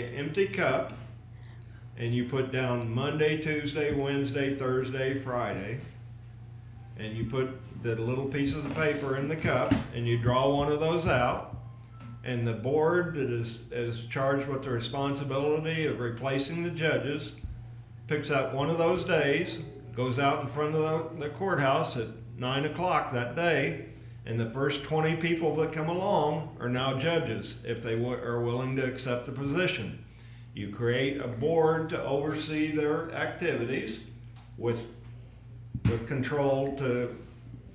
empty cup, and you put down Monday, Tuesday, Wednesday, Thursday, Friday, and you put the little pieces of paper in the cup, and you draw one of those out, and the board that is charged with the responsibility of replacing the judges picks out one of those days, goes out in front of the courthouse at 9 o'clock that day, and the first 20 people that come along are now judges if they are willing to accept the position. You create a board to oversee their activities with control to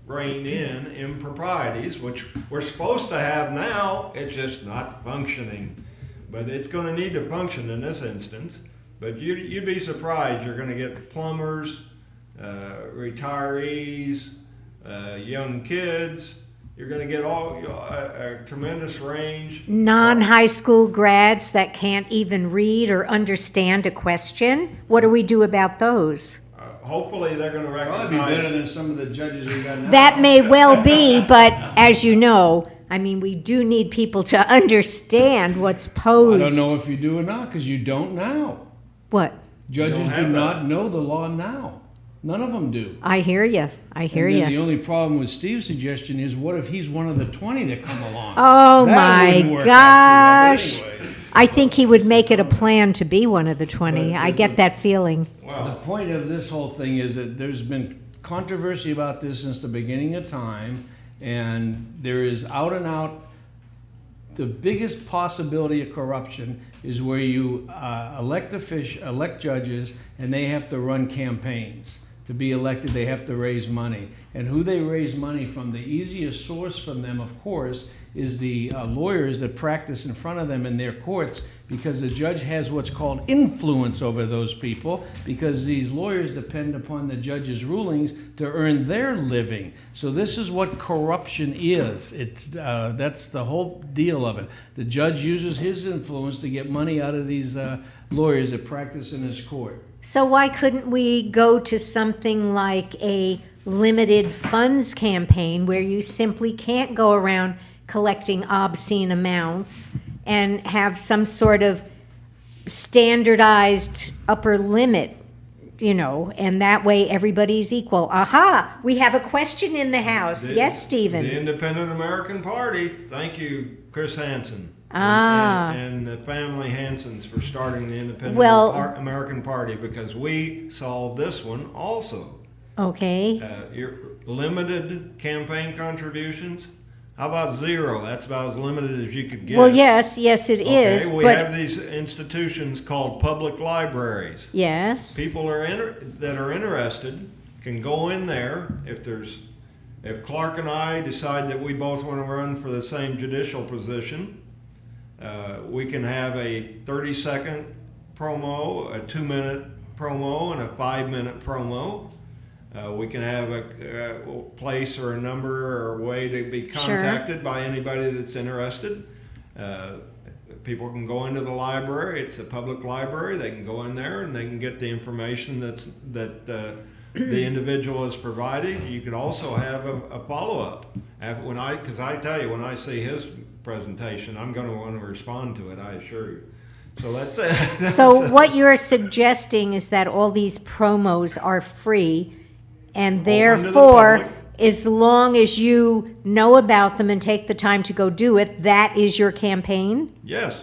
rein in improprieties, which we're supposed to have now. It's just not functioning. But it's going to need to function in this instance. But you'd be surprised. You're going to get plumbers, retirees, young kids. You're going to get a tremendous range. Non-high school grads that can't even read or understand a question. What do we do about those? Hopefully they're going to Probably be better recognize. than some of the judges we got now. That may well be, but as you know, I mean, we do need people to understand what's I posed. don't know if you do or not, because you don't now. What? Judges don't do have not know the law now. None of them do. I hear you. I hear And then the you. only problem with Steve's suggestion is, what if he's one of the 20 that come along? Oh That my wouldn't work out too gosh. well. But anyways, I think he would make it a plan to be one of the 20. I get that feeling. the Well, point of this whole thing is that there's been controversy about this since the beginning of time, and there is out and out. The biggest possibility of corruption is where you elect judges, and they have to run campaigns. To be elected, they have to raise money. And who they raise money from, the easiest source from them, of course, is the lawyers that practice in front of them in their courts, because the judge has what's called influence over those people, because these lawyers depend upon the judge's rulings to earn their living. So this is what corruption is. That's the whole deal of it. The judge uses his influence to get money out of these lawyers that practice in his court. So why couldn't we go to something like a limited funds campaign where you simply can't go around collecting obscene amounts and have some sort of standardized upper limit, and that way everybody's equal. Aha, we have a question in the house. Yes, Stephen. The Independent American Party. Thank you, Chris Hansen. And the family Hansons for starting the Independent American Party, because we solved this one also. Okay. Your limited campaign contributions. How about zero? That's about as limited as you could get. Well, yes, it is. We But have these institutions called public libraries. yes. People that are interested can go in there. If Clark and I decide that we both want to run for the same judicial position, we can have a 30-second promo, a 2-minute promo, and a 5-minute promo. We can have a place or a number or a way to be contacted by anybody that's interested. People can go into the library. It's a public library. They can go in there and they can get the information that the individual is providing. You can also have a follow-up. Because I tell you, when I see his presentation, I'm going to want to respond to it, I assure you. So that's it. So what you're suggesting is that all these promos are free, and Open to the therefore, public. as long as you know about them and take the time to go do it, that is your campaign? Yes.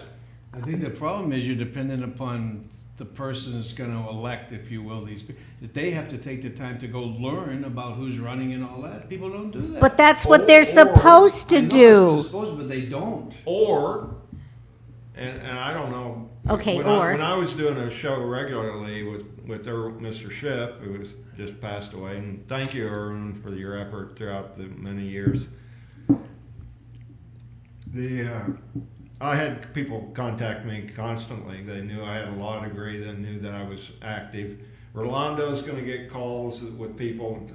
I think the problem is you're dependent upon the person that's going to elect, if you will, these people. That they have to take the time to go learn about who's running and all that. People don't do that. But that's what they're Or- supposed I to know do. they're supposed, but they don't. Or, and I don't know. Okay, when or. when I was doing a show regularly with Mr. Schiff, who was just passed away, and thank you, Erwin, for your effort throughout the many years. I had people contact me constantly. They knew I had a law degree. They knew that I was active. Rolando's going to get calls with people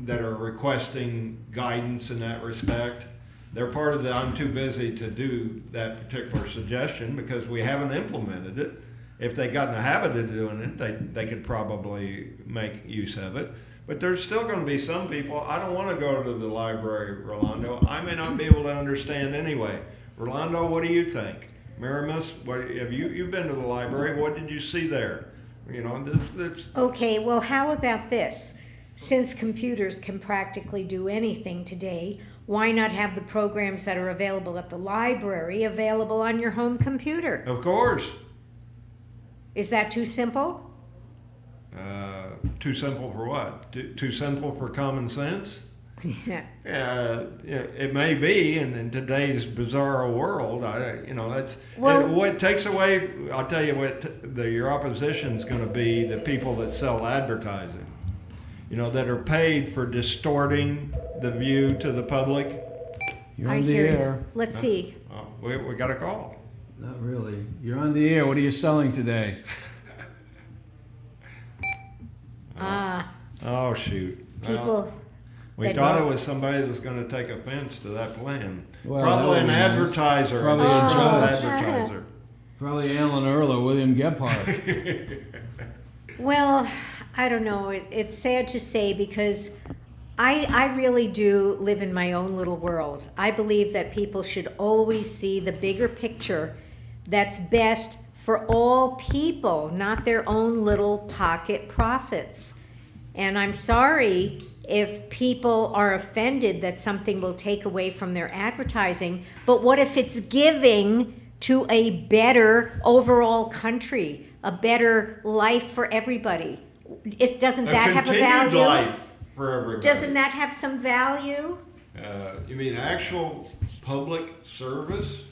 that are requesting guidance in that respect. They're part of the I'm too busy to do that particular suggestion because we haven't implemented it. If they got in the habit of doing it, they could probably make use of it. But there's still going to be some people, I don't want to go to the library, Rolando. I may not be able to understand anyway. Rolando, what do you think? Miramis, what have you've been to the library? What did you see there? You know, this Okay, well, how about this? Since computers can practically do anything today, why not have the programs that are available at the library available on your home computer? of course. Is that too simple? Too simple for what? Too simple for common sense? Yeah. It may be, and in today's bizarre world, that's Well- what takes away. I'll tell you what your opposition is going to be: the people that sell advertising, that are paid for distorting the view to the public. You're I on the hear air. you. Let's see. Oh, we got a call. Not really. You're on the air. What are you selling today? Ah, Oh shoot! Well, people. we that thought don't- it was somebody that's going to take offense to that plan. Well, Probably that an would be nice. advertiser. Probably an a judge. advertiser. Probably Alan Earl or William Gephardt. Well, I don't know. It's sad to say because I really do live in my own little world. I believe that people should always see the bigger picture that's best for all people, not their own little pocket profits. And I'm sorry if people are offended that something will take away from their advertising, but what if it's giving to a better overall country, a better life for everybody? Doesn't that have a continued value? life for everybody. Doesn't that have some value? You mean actual public service?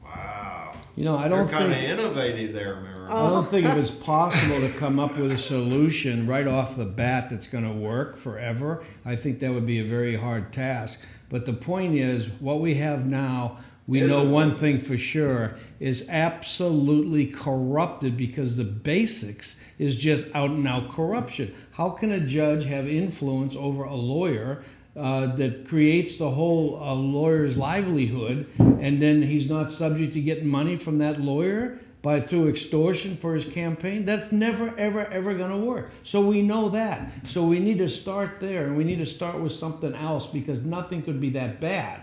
Wow. I You're don't kind of think. innovative there, Mary. I don't think if it's possible to come up with a solution right off the bat that's going to work forever. I think that would be a very hard task. But the point is, what we have now, we know one thing for sure, is absolutely corrupted because the basics is just out and out corruption. How can a judge have influence over a lawyer that creates the whole lawyer's livelihood, and then he's not subject to getting money from that lawyer through extortion for his campaign? That's never, ever, ever going to work. So we know that. So we need to start there, and we need to start with something else because nothing could be that bad.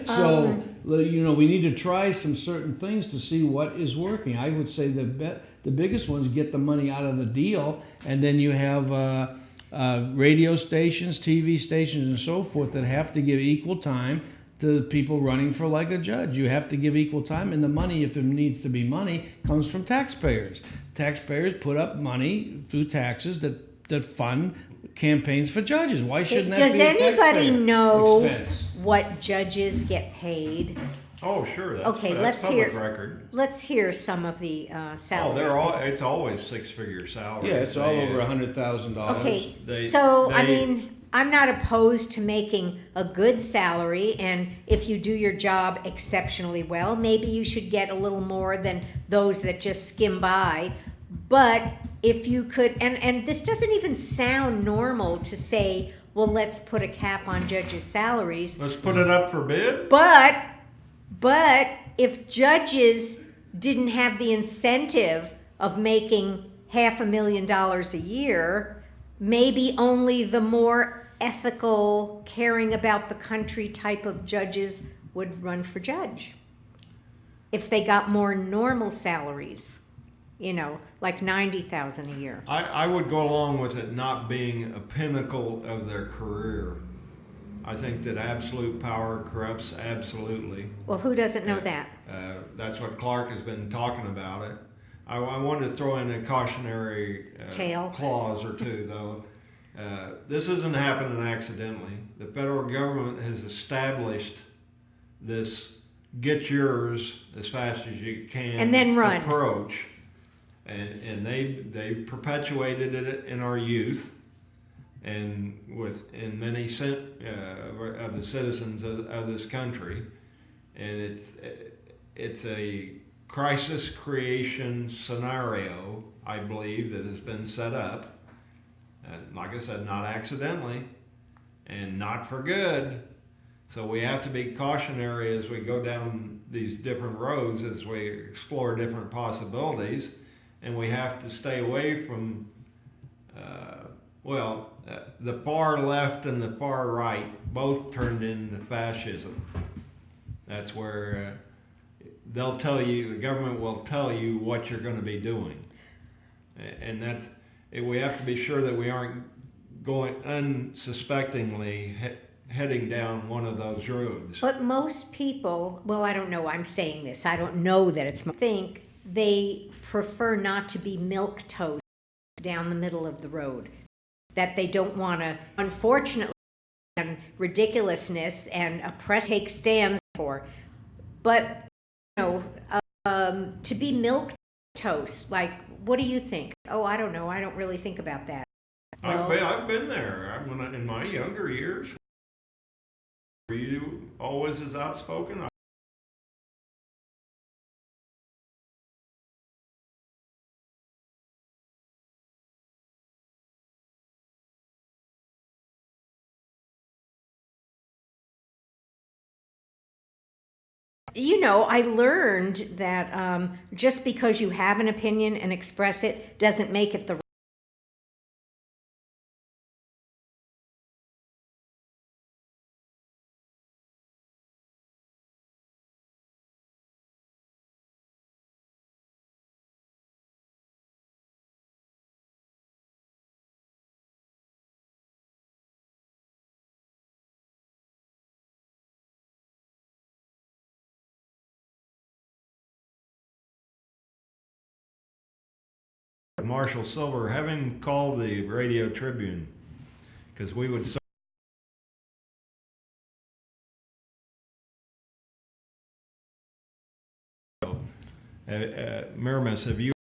So we need to try some certain things to see what is working. I would say the biggest ones get the money out of the deal, and then you have radio stations, TV stations, and so forth that have to give equal time to people running for like a judge. You have to give equal time, and the money, if there needs to be money, comes from taxpayers. Taxpayers put up money through taxes that fund campaigns for judges. Why shouldn't that Does be a anybody taxpayer know expense? what judges get paid? Oh, sure. That's, Okay, that's let's public hear- record. Let's hear some of the Oh, salaries. it's always six-figure salaries. Yeah, it's all They- over $100,000. Okay, They- so I they- mean, I'm not opposed to making a good salary, and if you do your job exceptionally well, maybe you should get a little more than those that just skim by. But if you could, and this doesn't even sound normal to say, well, let's put a cap on judges' salaries. Let's put it up for bid. But if judges didn't have the incentive of making $500,000 a year, maybe only the more ethical, caring about the country type of judges would run for judge. If they got more normal salaries, like $90,000 a year. I would go along with it not being a pinnacle of their career. I think that absolute power corrupts absolutely. Well, who doesn't know that? That's what Clark has been talking about it. I wanted to throw in a cautionary Tale. clause or two, though. This isn't happening accidentally. The federal government has established this get yours as fast as you can And then run. approach. And they perpetuated it in our youth and in many of the citizens of this country. And it's a crisis creation scenario, I believe, that has been set up. And like I said, not accidentally and not for good. So we have to be cautionary as we go down these different roads, as we explore different possibilities. And we have to stay away from, the far left and the far right both turned into fascism. That's where they'll tell you, the government will tell you what you're gonna be doing. And that's, we have to be sure that we aren't going unsuspectingly heading down one of those roads. But most people, well, I don't know, I'm saying this, I don't know that it's, think they prefer not to be milquetoast down the middle of the road. That they don't want to, unfortunately, and ridiculousness and oppress take stands for. But, to be milquetoast, like, what do you think? Oh, I don't know, I don't really think about that. Well, I've been there. In my younger years. Were you always as outspoken? I learned that just because you have an opinion and express it doesn't make it the Marshall Silver, have him call the Radio Tribune, because we would. Miramis, have you?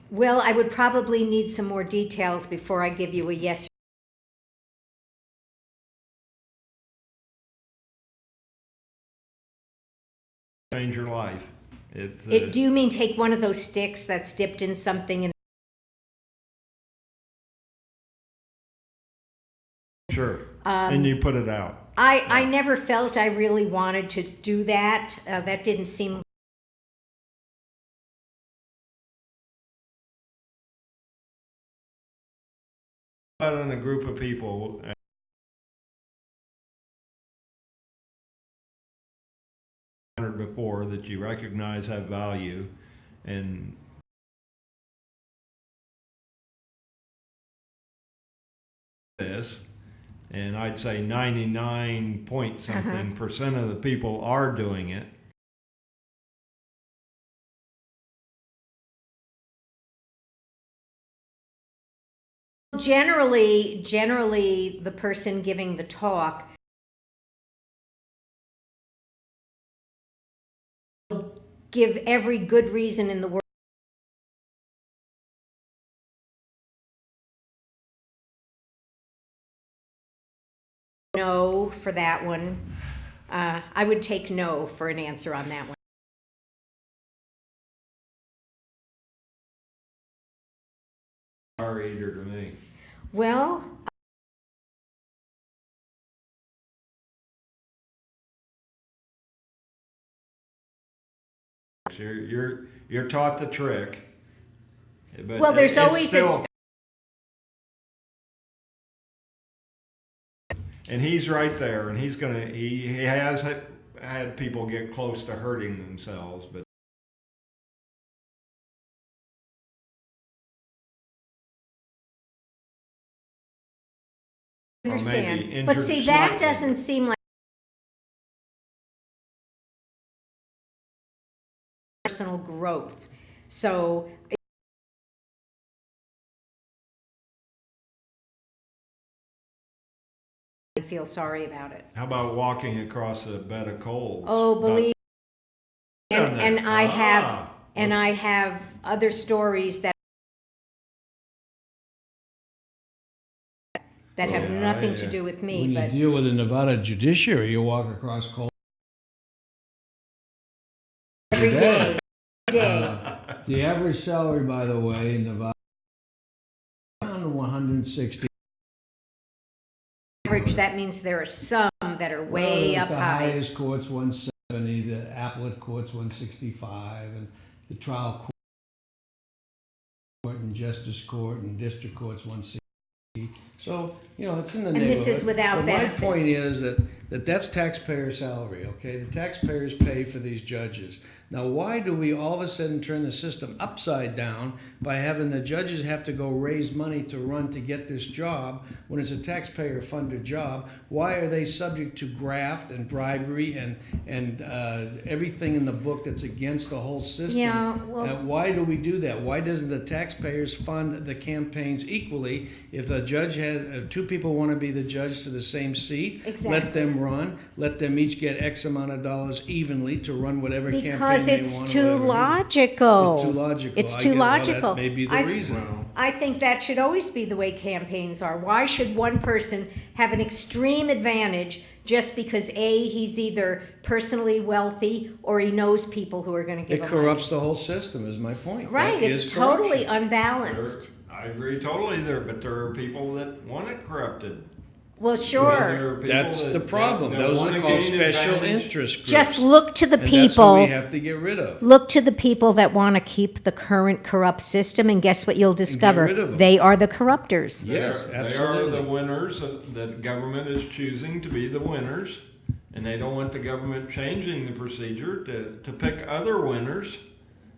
Well, I would probably need some more details before I give you a yes. Change your life. Do you mean take one of those sticks that's dipped in something and Sure. And you put it out. I never felt I really wanted to do that. That didn't seem. Out in a group of people. Before that you recognize have value, and this, and I'd say 99 point something percent of the people are doing it. Generally, the person giving the talk give every good reason in the world. No for that one. I would take no for an answer on that one. Are either to me. Well, You're taught the trick. But well, there's it's always still, and he's right there, and he has had people get close to hurting themselves, but understand. maybe But injured see, that slightly. doesn't seem like personal growth. So I feel sorry about it. How about walking across a bed of coals? Oh, believe Done that. and I have other stories that have nothing to do with me. When But you deal with the Nevada judiciary, you walk across cold every day. The average salary, by the way, in Nevada, around 160. Average, that means there are some that are way up the high. The highest court's 170, the appellate court's 165, and the trial court and justice court and district court's 160. So, it's in the And neighborhood. this is without But benefits. my point is that's taxpayer salary, okay? The taxpayers pay for these judges. Now, why do we all of a sudden turn the system upside down by having the judges have to go raise money to run to get this job when it's a taxpayer-funded job? Why are they subject to graft and bribery and everything in the book that's against the whole system? Yeah, well- Why do we do that? Why doesn't the taxpayers fund the campaigns equally? If the judge if two people want to be the judge to the same seat, Exactly. let them run. Let them each get X amount of dollars evenly to run whatever campaign Because they it's want. too whatever. logical. It's too logical. It's I too get it. Well, logical. that may be the reason. I think that should always be the way campaigns are. Why should one person have an extreme advantage just because A, he's either personally wealthy or he knows people who are going to give It him corrupts the whole system, is my point. money? Right, That it's is totally corruption. unbalanced. I agree totally there, but there are people that want it corrupted. Well, And sure. there are people That's that- the problem. that Those wanna are called gain special advantage. interest groups. Just look to the And that's what people. we have to get rid of. Look to the people that want to keep the current corrupt system, and guess what you'll discover? rid of 'em. They are the corruptors. Yes, They are absolutely. the winners that government is choosing to be the winners, and they don't want the government changing the procedure to pick other winners.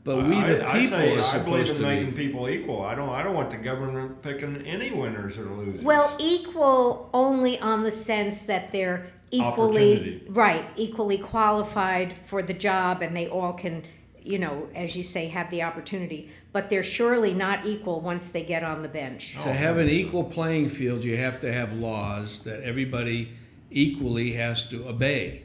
But we, the I people, say, are I believe supposed in to making be. people equal. I don't want the government picking any winners or losers. Well, equal only on the sense that they're equally, Opportunity. right, equally qualified for the job and they all can, as you say, have the opportunity. But they're surely not equal once they get on the bench. To have an equal playing field, you have to have laws that everybody equally has to obey.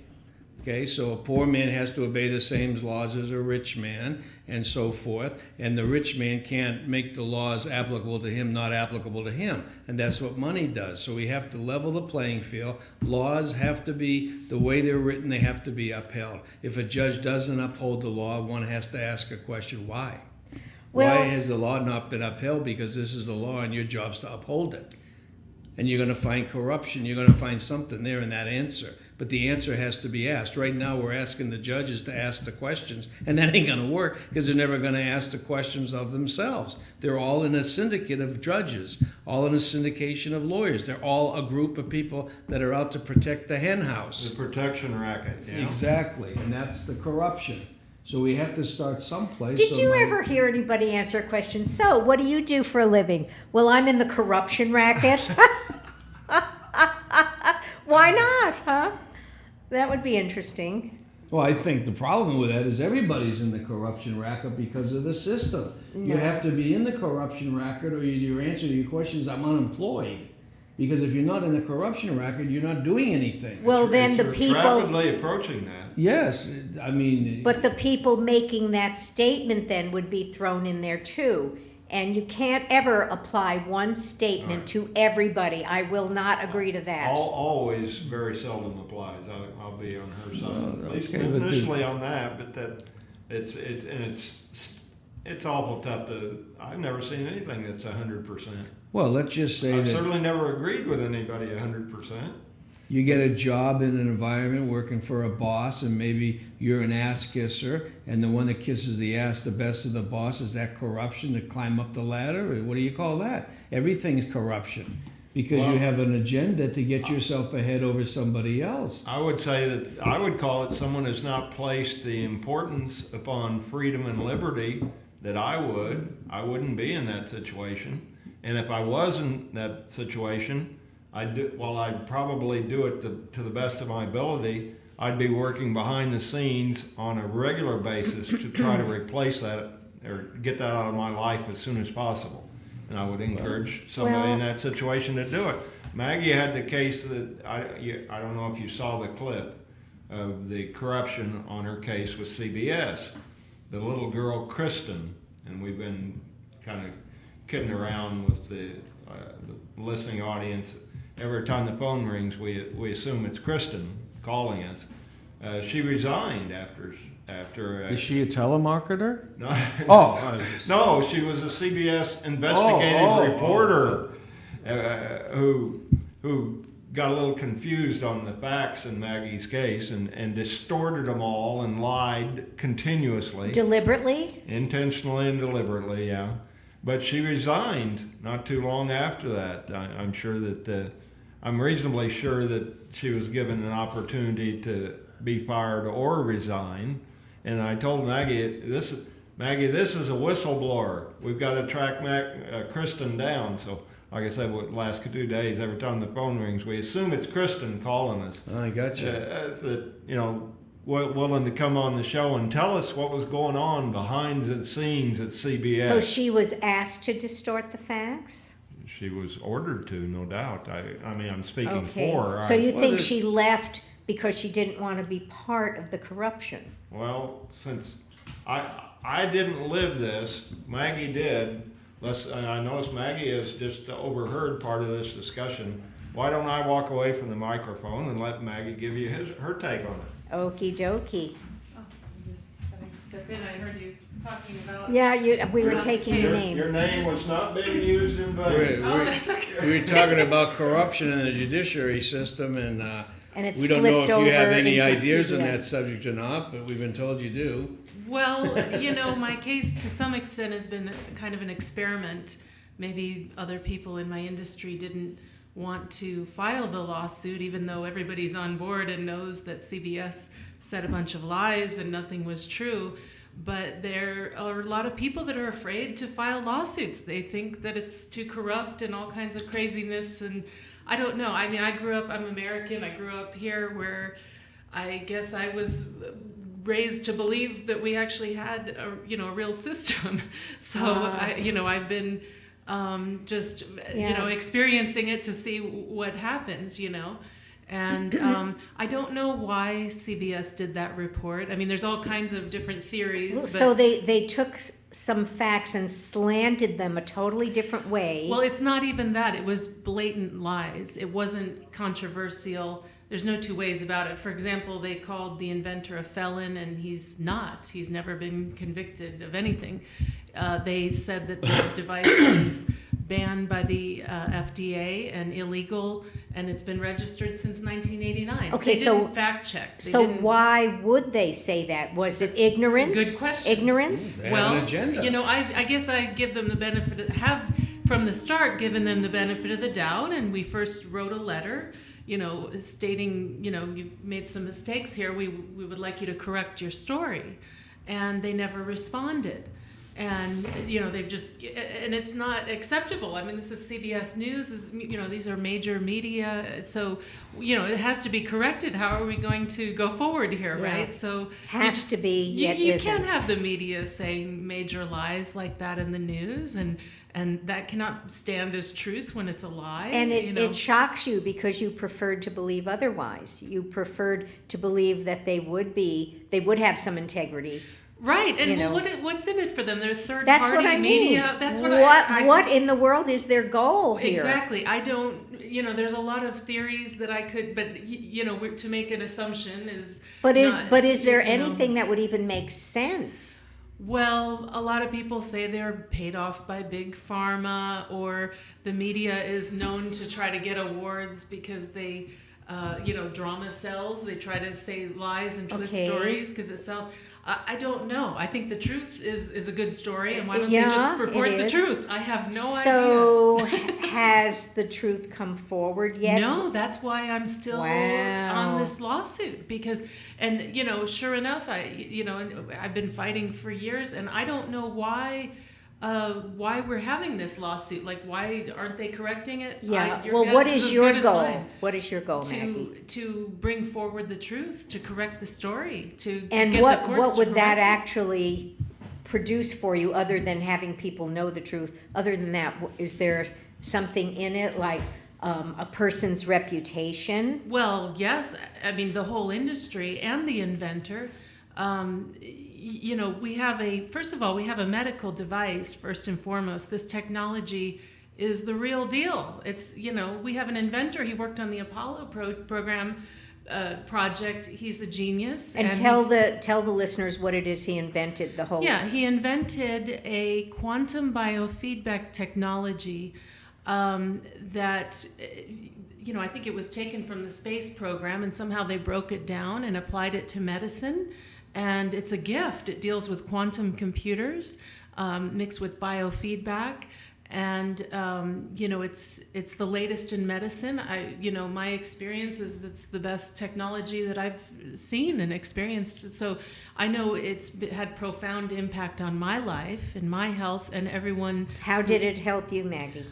Okay, so a poor man has to obey the same laws as a rich man, and so forth. And the rich man can't make the laws applicable to him, not applicable to him. And that's what money does. So we have to level the playing field. Laws have to be, the way they're written, they have to be upheld. If a judge doesn't uphold the law, one has to ask a question, why? Well- Why has the law not been upheld? Because this is the law and your job's to uphold it. And you're going to find corruption. You're going to find something there in that answer. But the answer has to be asked. Right now, we're asking the judges to ask the questions, and that ain't going to work because they're never going to ask the questions of themselves. They're all in a syndicate of judges, all in a syndication of lawyers. They're all a group of people that are out to protect the hen house. the protection racket. Exactly, and that's the corruption. So we have to start someplace. Did so you my- ever hear anybody answer a question? So, what do you do for a living? Well, I'm in the corruption racket. Why not, huh? That would be interesting. Well, I think the problem with that is everybody's in the corruption racket because of the system. You No. have to be in the corruption racket, or your answer to your question is, I'm unemployed. Because if you're not in the corruption racket, you're not doing anything. Well, then the It's people, rapidly approaching that. Yes, I mean, but the people making that statement then would be thrown in there too. And you can't ever apply one statement to everybody. I will not agree to that. Always very seldom applies. I'll be on her side. At least okay, but the- initially on that, but that it's awful tough to. I've never seen anything that's 100%. well, let's just say I've that certainly never agreed with anybody 100%. you get a job in an environment working for a boss, and maybe you're an ass kisser, and the one that kisses the ass the best of the boss, is that corruption to climb up the ladder? Or what do you call that? Everything's corruption because you Well- have an agenda to get yourself ahead over somebody else. I would say that I would call it someone has not placed the importance upon freedom and liberty that I would. I wouldn't be in that situation. And if I was in that situation, I'd probably do it to the best of my ability. I'd be working behind the scenes on a regular basis to try to replace that or get that out of my life as soon as possible. And I would encourage somebody in that situation to do it. Maggie had the case that I don't know if you saw the clip of the corruption on her case with CBS. The little girl Kristen, and we've been kind of kidding around with the listening audience. Every time the phone rings, we assume it's Kristen calling us. She resigned after. Is she a telemarketer? No, Oh. no, she was a CBS investigative reporter who got a little confused on the facts in Maggie's case and distorted them all and lied continuously. Deliberately? Intentionally and deliberately, yeah. But she resigned not too long after that. I'm sure that I'm reasonably sure that she was given an opportunity to be fired or resign. And I told Maggie, this is a whistleblower. We've got to track Kristen down. So, like I said, the last 2 days, every time the phone rings, we assume it's Kristen calling us. I got you. Willing to come on the show and tell us what was going on behind the scenes at CBS. So she was asked to distort the facts? She was ordered to, no doubt. I mean, I'm speaking Okay. for her. So you think she left because she didn't want to be part of the corruption? Well, since I didn't live this, Maggie did. I noticed Maggie has just overheard part of this discussion. Why don't I walk away from the microphone and let Maggie give you her take on it? Okie dokie. Oh, I just thought I'd step in. I heard you talking about. Yeah, we were taking your name. Your name was not being used in vain. Oh, that's okay. We were talking about corruption in the judiciary system, and And it we don't know if slipped you have over any into ideas on CBS. that subject or not, but we've been told you do. Well, my case to some extent has been kind of an experiment. Maybe other people in my industry didn't want to file the lawsuit, even though everybody's on board and knows that CBS said a bunch of lies and nothing was true. But there are a lot of people that are afraid to file lawsuits. They think that it's too corrupt and all kinds of craziness. And I don't know. I mean, I'm American. I grew up here where I guess I was raised to believe that we actually had a real system. So I've been experiencing it to see what happens, and I don't know why CBS did that report. I mean, there's all kinds of different theories. So they took some facts and slanted them a totally different way. Well, it's not even that. It was blatant lies. It wasn't controversial. There's no two ways about it. For example, they called the inventor a felon, and he's not. He's never been convicted of anything. They said that the device is banned by the FDA and illegal, and it's been registered since 1989. Okay, they so didn't fact check. Why would they say that? Was it ignorance? It's a good question. Ignorance? They have an agenda. I guess I give them the benefit have from the start given them the benefit of the doubt, and we first wrote a letter, stating, you've made some mistakes here. We would like you to correct your story, and they never responded. And they've just, and it's not acceptable. I mean, this is CBS News. These are major media, so it has to be corrected. How are we going to go forward here, Yeah. right? So Has to be, yet you isn't. can't have the media saying major lies like that in the news, and that cannot stand as truth when it's a lie. And it shocks you because you preferred to believe otherwise. You preferred to believe that they would have some integrity. Right, and what's in it for them? They're third That's party what I media. mean. That's What in the world is their goal here? Exactly. I don't. There's a lot of theories that I could, but to make an assumption is. But is there anything that would even make sense? Well, a lot of people say they're paid off by big pharma, or the media is known to try to get awards because they, drama sells. They try to say lies and twist stories because it sells. I don't know. I think the truth is a good story, and why don't they just report the truth? I have no idea. So has the truth come forward yet? No, that's why I'm still on this lawsuit because, sure enough, I've been fighting for years, and I don't know why we're having this lawsuit. Like, why aren't they correcting it? Yeah. Your Well, guess what is is as your good as goal? mine. What is your goal, Maggie? To bring forward the truth, to correct the story, to And get what the courts to would that correct it. actually produce for you, other than having people know the truth? Other than that, is there something in it like a person's reputation? Well, yes. I mean, the whole industry and the inventor. First of all, we have a medical device, first and foremost. This technology is the real deal. It's, we have an inventor. He worked on the Apollo program project. He's a genius. And tell the listeners what it is he invented, the whole... Yeah, he invented a quantum biofeedback technology that... I think it was taken from the space program, and somehow they broke it down and applied it to medicine. And it's a gift. It deals with quantum computers. mixed with biofeedback. And it's the latest in medicine. My experience is it's the best technology that I've seen and experienced. So I know it's had profound impact on my life and my health and everyone. How did it help you, Maggie?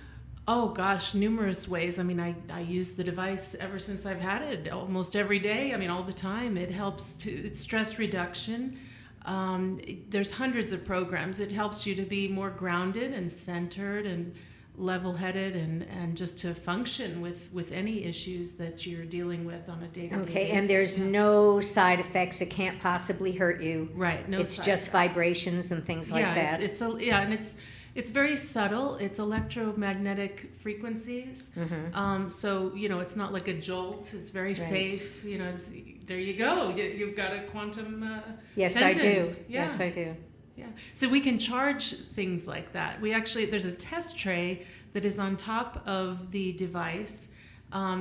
Oh gosh, numerous ways. I mean, I use the device ever since I've had it, almost every day. I mean, all the time. It helps it's stress reduction. There's hundreds of programs. It helps you to be more grounded and centered and level-headed and just to function with any issues that you're dealing with on a day-to-day basis. Okay, and there's no side effects. It can't possibly hurt you. Right, no It's side just effects. vibrations and things like that. It's very subtle. It's electromagnetic frequencies. So, it's not like a jolt. It's very safe. There you go. You've got a quantum Yes, I do. pendant. Yeah. Yes, I do. Yeah. So we can charge things like that. There's a test tray that is on top of the device.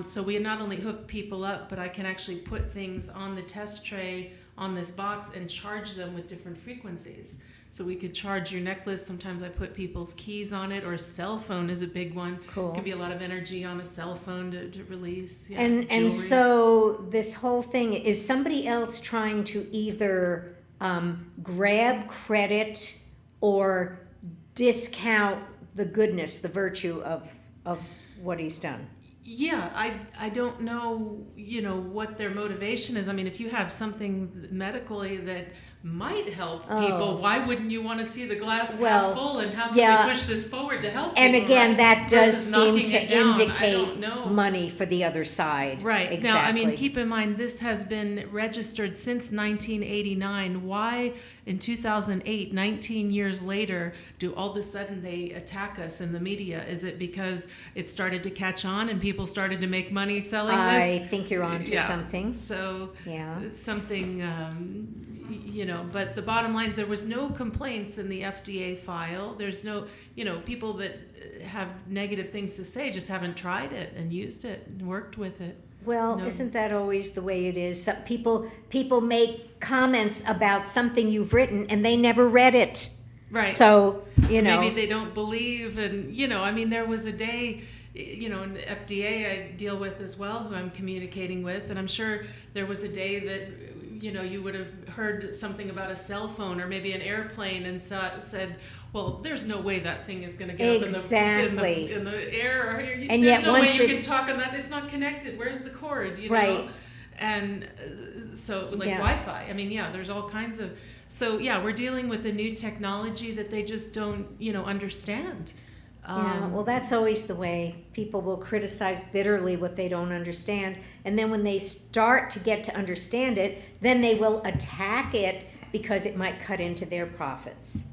So we not only hook people up, but I can actually put things on the test tray on this box and charge them with different frequencies. So we could charge your necklace. Sometimes I put people's keys on it, or a cell phone is a big one. Cool. Could be a lot of energy on a cell phone to release. Yeah, And jewelry. so this whole thing, is somebody else trying to either grab credit or discount the goodness, the virtue of what he's done? Yeah, I don't know, what their motivation is. I mean, if you have something medically that might help people, why wouldn't you want to see the glass half full, and how can we push this forward to help And people, again, right? that does Versus seem knocking to it down. I indicate don't know. money for the other side. Right. Exactly. Now, I mean, keep in mind, this has been registered since 1989. Why in 2008, 19 years later, do all of a sudden they attack us in the media? Is it because it started to catch on and people started to make money selling I this? think you're onto something. So Yeah. something, but the bottom line, there was no complaints in the FDA file. There's no, people that have negative things to say just haven't tried it and used it and worked with it. Well, No. isn't that always the way it is? Some people make comments about something you've written and they never read it. Right. So, Maybe they don't believe, and there was a day, in the FDA I deal with as well, who I'm communicating with, and I'm sure there was a day that you would have heard something about a cell phone or maybe an airplane and said, well, there's no way that thing is going to get Exactly. up in the air. Or, And there's yet no way once you it- can talk on that. It's not connected. Where's the cord? Right. And so like Yeah. Wi-Fi. I mean, there's all kinds of. So we're dealing with a new technology that they just don't, understand. Yeah, well, that's always the way. People will criticize bitterly what they don't understand. And then when they start to get to understand it, then they will attack it because it might cut into their profits.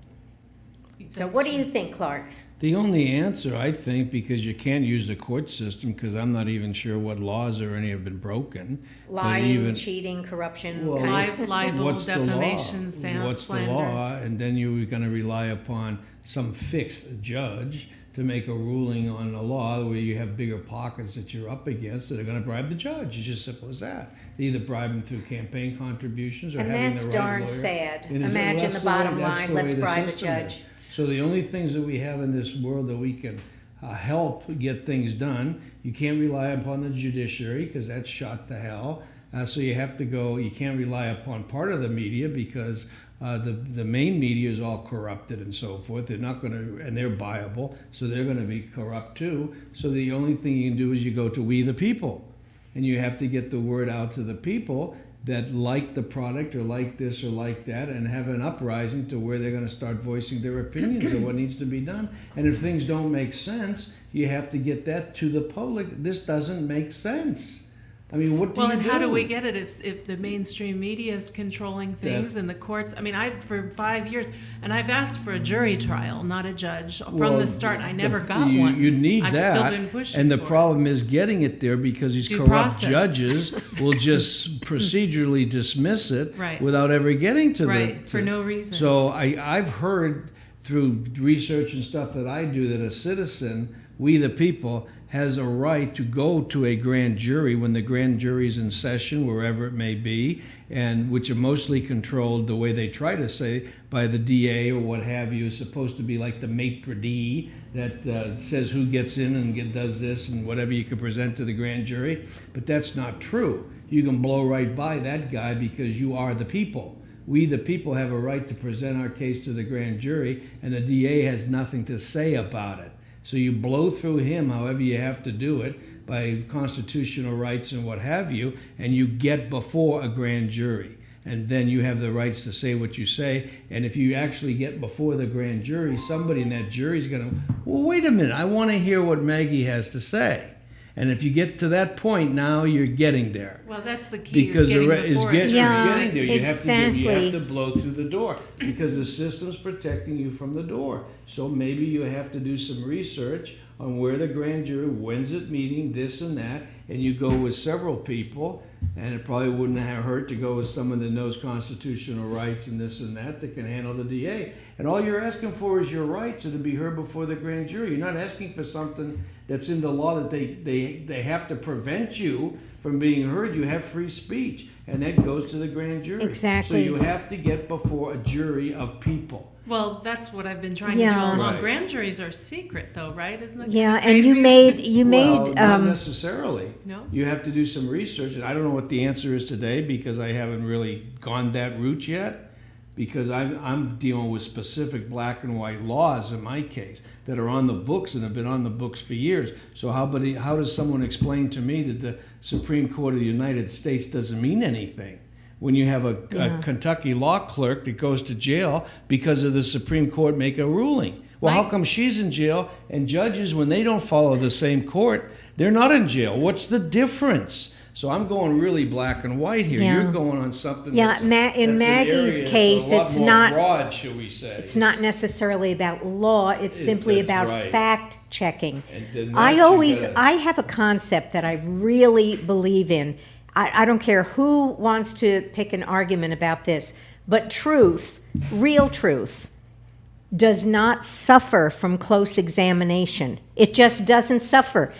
So what do you think, Clark? The only answer, I think, because you can't use the court system, because I'm not even sure what laws or any have been broken. but Lying, even- cheating, corruption. Well, kind of- Libel, what's the law? defamation, What's slander. the law? And then you're going to rely upon some fixed judge to make a ruling on a law where you have bigger pockets that you're up against that are going to bribe the judge. It's just simple as that. They either bribe them through campaign contributions or And having that's the right darn lawyer. sad. And it's- Imagine that's the way- bottom that's line, the way let's the bribe a system is. judge. So the only things that we have in this world that we can help get things done, you can't rely upon the judiciary because that's shot to hell. So you have to go, you can't rely upon part of the media because the main media is all corrupted and so forth. They're not going to, and they're buyable, so they're going to be corrupt too. So the only thing you can do is you go to we the people. And you have to get the word out to the people that like the product or like this or like that, and have an uprising to where they're going to start voicing their opinions of what needs to be done. And if things don't make sense, you have to get that to the public. This doesn't make sense. I mean, what do you do? Well, and how do we get it if the mainstream media is controlling things That's- and the courts? I mean, for 5 years, and I've asked for a jury trial, not a judge, from Well, the start. I never got one. You need I've that. still been pushing and the for it. problem is getting it there because these Due corrupt process. judges will just procedurally dismiss it Right. without ever getting to Right, the... for no reason. So I've heard through research and stuff that I do that a citizen, we the people, has a right to go to a grand jury when the grand jury is in session, wherever it may be, and which are mostly controlled, the way they try to say, by the DA or what have you, is supposed to be like the maitre d' that says who gets in and does this and whatever you can present to the grand jury. But that's not true. You can blow right by that guy because you are the people. We, the people, have a right to present our case to the grand jury, and the DA has nothing to say about it. So you blow through him however you have to do it by constitutional rights and what have you, and you get before a grand jury. And then you have the rights to say what you say. And if you actually get before the grand jury, somebody in that jury is going to, well, wait a minute, I want to hear what Maggie has to say. And if you get to that point, now you're getting there. Well, that's the key. Because is getting is before getting, it. is Yeah, getting there. You exactly. have to blow through the door because the system's protecting you from the door. So maybe you have to do some research on where the grand jury, when's it meeting, this and that, and you go with several people, and it probably wouldn't have hurt to go with someone that knows constitutional rights and this and that can handle the DA. And all you're asking for is your rights to be heard before the grand jury. You're not asking for something that's in the law that they have to prevent you from being heard. You have free speech, and that goes to the grand jury. Exactly. So you have to get before a jury of people. Well, that's what I've been trying to do Yeah. all along. Right. Grand juries are secret, though, right? Isn't that Yeah, crazy? and you Well, made not necessarily. No? You have to do some research, and I don't know what the answer is today because I haven't really gone that route yet. Because I'm dealing with specific black and white laws in my case that are on the books and have been on the books for years. So how does someone explain to me that the Supreme Court of the United States doesn't mean anything? When you have a Kentucky law clerk that goes to jail because of the Supreme Court make a ruling. Well, how come she's in jail and judges, when they don't follow the same court, they're not in jail? What's the difference? So I'm going really black and white here. Yeah. You're going on something Yeah, that's, in that's an Maggie's area case, that's a lot it's more not- broad, shall we say. It's not necessarily about law, it's simply that's about right. fact checking. And then I that's- you always, gotta- I have a concept that I really believe in. I don't care who wants to pick an argument about this, but truth, real truth, does not suffer from close examination. It just doesn't suffer.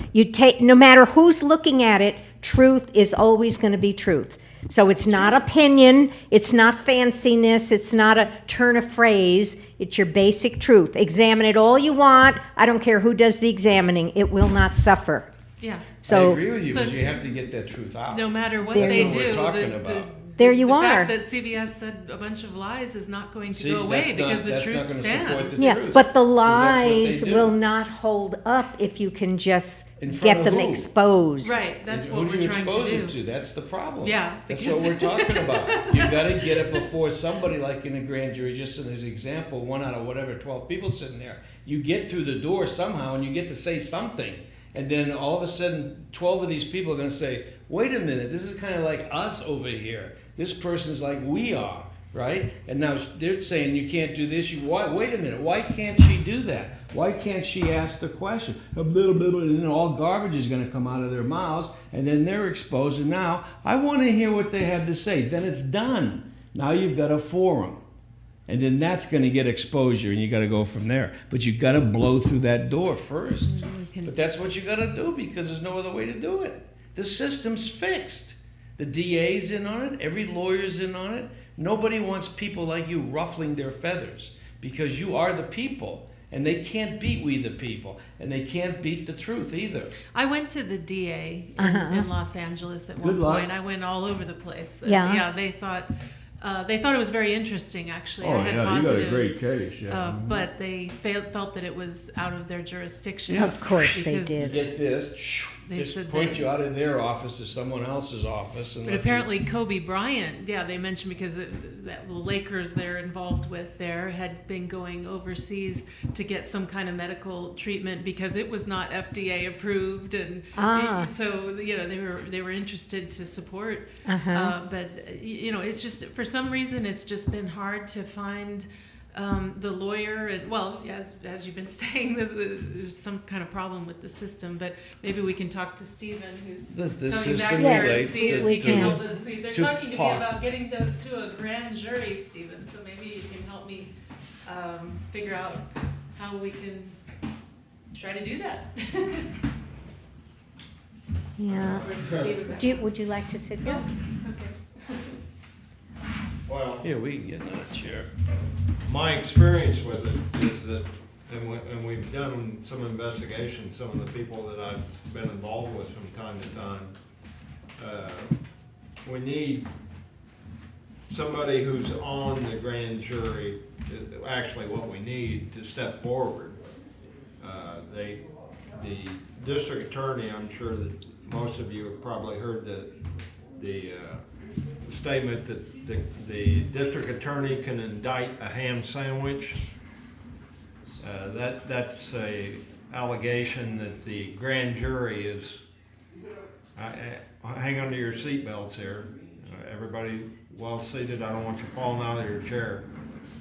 No matter who's looking at it, truth is always going to be truth. So it's not opinion, it's not fanciness, it's not a turn of phrase, it's your basic truth. Examine it all you want, I don't care who does the examining, it will not suffer. Yeah. So I agree with you, So- but you have to get that truth out. No matter what There they That's what do, we're talking about. There you the are. fact that CVS said a bunch of lies is not going to See, go away that's not- because the that's not truth gonna support stands. the Yeah, truth. but the that's what they lies do. will not hold up if you can just In front get of them who? exposed. Right, that's And what who do we're you trying expose to it do. to? That's the problem. Yeah, That's because- what we're talking about. You got to get it before somebody, like in a grand jury, just in this example, 1 out of whatever 12 people sitting there. You get through the door somehow, and you get to say something, and then all of a sudden, 12 of these people are going to say, "Wait a minute, this is kind of like us over here. This person's like we are." Right? And now they're saying you can't do this. Wait a minute. Why can't she do that? Why can't she ask the question? And then all garbage is going to come out of their mouths, and then they're exposed. And now I want to hear what they have to say. Then it's done. Now you've got a forum. And then that's going to get exposure, and you got to go from there. But you got to blow through that door first. But that's what you got to do because there's no other way to do it. The system's fixed. The DA's in on it. Every lawyer's in on it. Nobody wants people like you ruffling their feathers because you are the people, and they can't beat we the people, and they can't beat the truth either. I went to the DA in Los Angeles at Good one luck. point. I went all over the place. Yeah. Yeah, they thought it was very interesting, actually. I had positive, case. but they felt that it was out of their jurisdiction. Yeah. Of course they because- did. Get this, They just said point that- you out of their office to someone else's office. And But let you- apparently Kobe Bryant, yeah, they mentioned because the Lakers they're involved with there had been going overseas to get some kind of medical treatment because it was not FDA approved, and so they were interested to support. But it's just for some reason it's just been hard to find the lawyer, and well, as you've been saying, there's some kind of problem with the system. But maybe we can talk to Stephen, who's The coming system back here and relates see if to- he can to- help us. See, they're to talking to me pot. about getting to a grand jury, Stephen. So maybe you can help me figure out how we can try to do that. Yeah. Would you like to sit here? It's okay. Well, Here, we can get another chair. my experience with it is that, and we've done some investigation, some of the people that I've been involved with from time to time, we need somebody who's on the grand jury, is actually what we need to step forward. The district attorney, I'm sure that most of you have probably heard the statement that the district attorney can indict a ham sandwich. That's a allegation that the grand jury is, hang on to your seatbelts here. Everybody well seated, I don't want you falling out of your chair.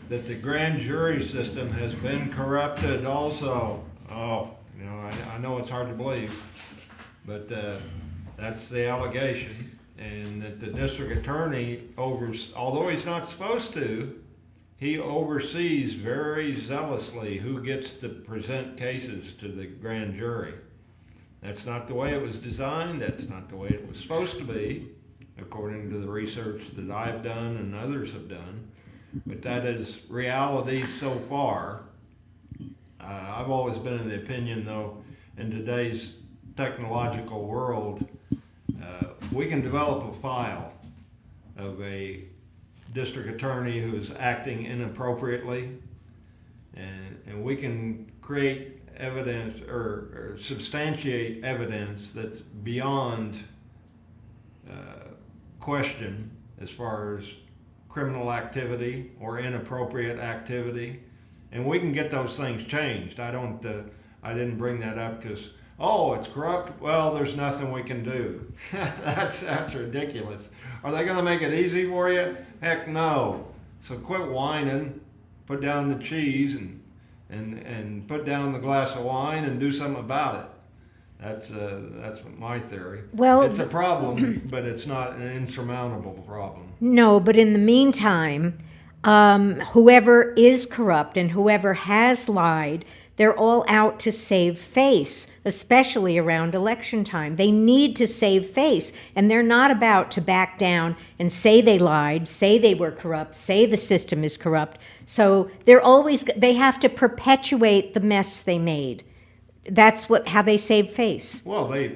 That the grand jury system has been corrupted also. Oh, you know, I know it's hard to believe, but that's the allegation. And that the district attorney although he's not supposed to, he oversees very zealously who gets to present cases to the grand jury. That's not the way it was designed. That's not the way it was supposed to be, according to the research that I've done and others have done. But that is reality so far. I've always been of the opinion, though, in today's technological world, we can develop a file of a district attorney who's acting inappropriately, and we can create evidence or substantiate evidence that's beyond question as far as criminal activity or inappropriate activity, and we can get those things changed. I didn't bring that up because, oh, it's corrupt. Well, there's nothing we can do. That's ridiculous. Are they going to make it easy for you? Heck no. So quit whining, put down the cheese, and put down the glass of wine and do something about it. That's my theory. Well, it's a problem, but it's not an insurmountable problem. No, but in the meantime, whoever is corrupt and whoever has lied, they're all out to save face, especially around election time. They need to save face, and they're not about to back down and say they lied, say they were corrupt, say the system is corrupt. So they have to perpetuate the mess they made. That's how they save face. Well, they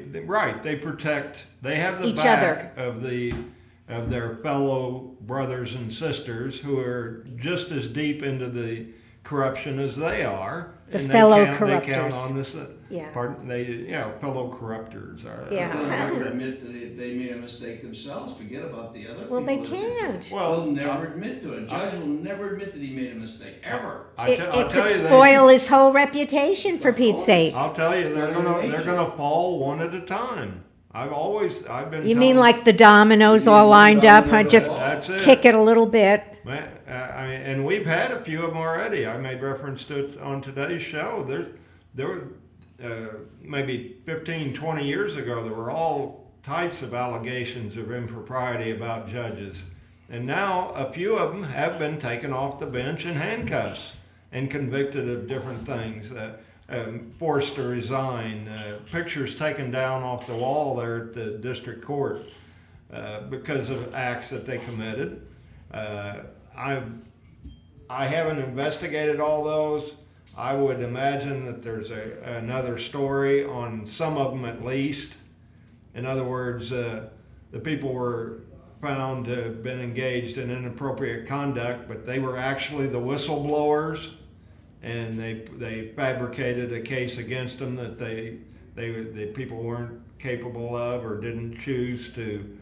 protect. They have the Each back of their fellow brothers and sisters who are just as deep into the corruption as they are. The and fellow they corruptors. count on this. Yeah. Fellow corruptors. Yeah. They'll never admit that they made a mistake themselves. Forget about the other Well, they people. can't. They'll never admit to it. A judge will never admit that he made a mistake, ever. It could spoil his whole reputation, for Pete's sake. I'll tell you, they're gonna fall one at a time. I've been. You mean like the dominoes all lined up? I just That's it. kick it a little bit. And we've had a few of them already. I made reference to it on today's show. There were maybe 15, 20 years ago, there were all types of allegations of impropriety about judges. And now a few of them have been taken off the bench in handcuffs and convicted of different things, forced to resign, pictures taken down off the wall there at the district court because of acts that they committed. I haven't investigated all those. I would imagine that there's another story on some of them at least. In other words, the people were found to have been engaged in inappropriate conduct, but they were actually the whistleblowers, and they fabricated a case against them that the people weren't capable of or didn't choose to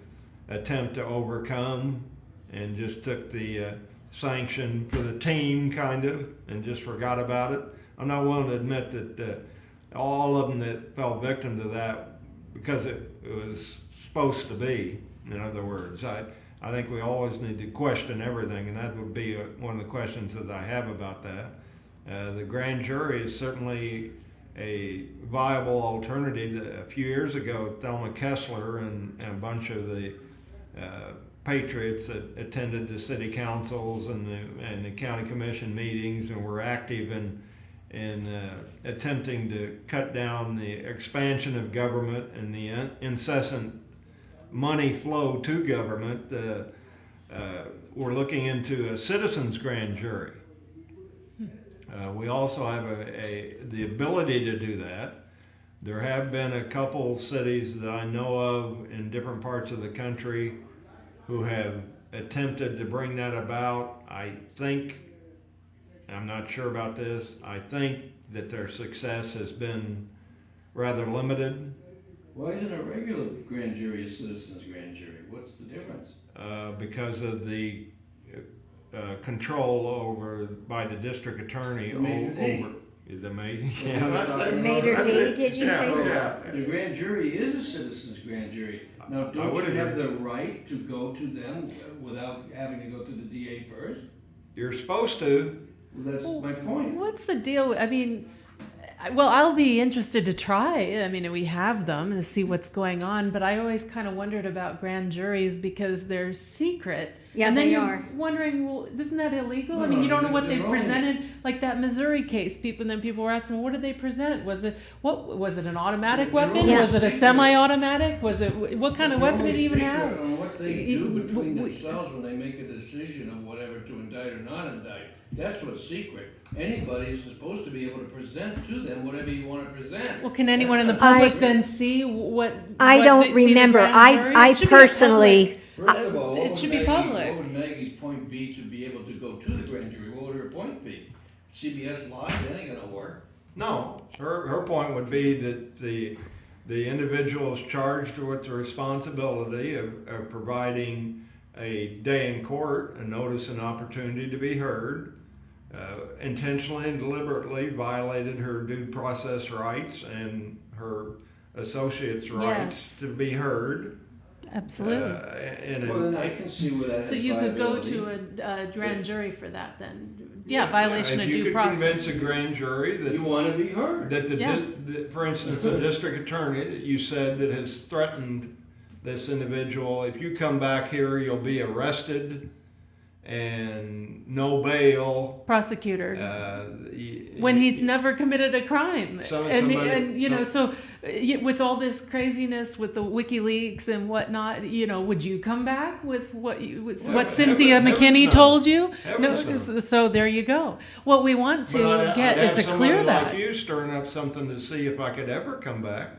attempt to overcome, and just took the sanction for the team, kind of, and just forgot about it. I'm not willing to admit that all of them that fell victim to that, because it was supposed to be, in other words. I think we always need to question everything, and that would be one of the questions that I have about that. The grand jury is certainly a viable alternative. A few years ago, Thelma Kessler and a bunch of the patriots that attended the city councils and the county commission meetings and were active in attempting to cut down the expansion of government and the incessant money flow to government, we're looking into a citizens grand jury. We also have the ability to do that. There have been a couple cities that I know of in different parts of the country who have attempted to bring that about. I think, I'm not sure about this, I think that their success has been rather limited. Why isn't a regular grand jury a citizen's grand jury? What's the difference? Because of the control over by the district attorney The maitre d'. over the major. Yeah, that's The maitre d', did you say? Yeah. The grand jury is a citizen's grand jury. Now, I don't would you have agree. the right to go to them without having to go to the DA first? You're supposed to. Well, that's my point. What's the deal? I mean, well, I'll be interested to try. I mean, we have them to see what's going on, but I always kind of wondered about grand juries because they're secret. Yeah, and then they you're are. wondering, well, isn't that illegal? No, I mean, no, you don't know what they're they've only- presented. Like that Missouri case, people, and then people were asking, well, what did they present? Was it an automatic They're weapon? only Was it a secret. semi-automatic? Was it what kind of They're weapon did he only even secret have? On what they do between We- themselves when they make a decision of whatever to indict or not indict. That's what's secret. Anybody is supposed to be able to present to them whatever you want to present. Well, can anyone in the That's not public secret. then see what? I what don't they see the remember. grand jury? I It should be a personally, public- First of all, it should be public. What would Maggie's point be to be able to go to the grand jury? What would her point be? CBS Live, that ain't gonna work. No, her point would be that the individual is charged with the responsibility of providing a day in court, a notice and opportunity to be heard, intentionally and deliberately violated her due process rights and her associates' rights Yes. to be heard. Absolutely. Well, then I can see where that has So you could go viability. to a grand jury for that then? Yeah, violation of If you due could process. convince a grand jury that You wanna be heard. that Yes. for instance, the district attorney that you said that has threatened this individual, if you come back here, you'll be arrested and no bail. Prosecutor. Y- When he's never committed a crime. Somebody- With all this craziness with the WikiLeaks and whatnot, would you come back with what Cynthia heavens McKinney no. told you? Heavens no. So there you go. What we want to But I'd get have is to clear somebody that. like you stirring up something to see if I could ever come back.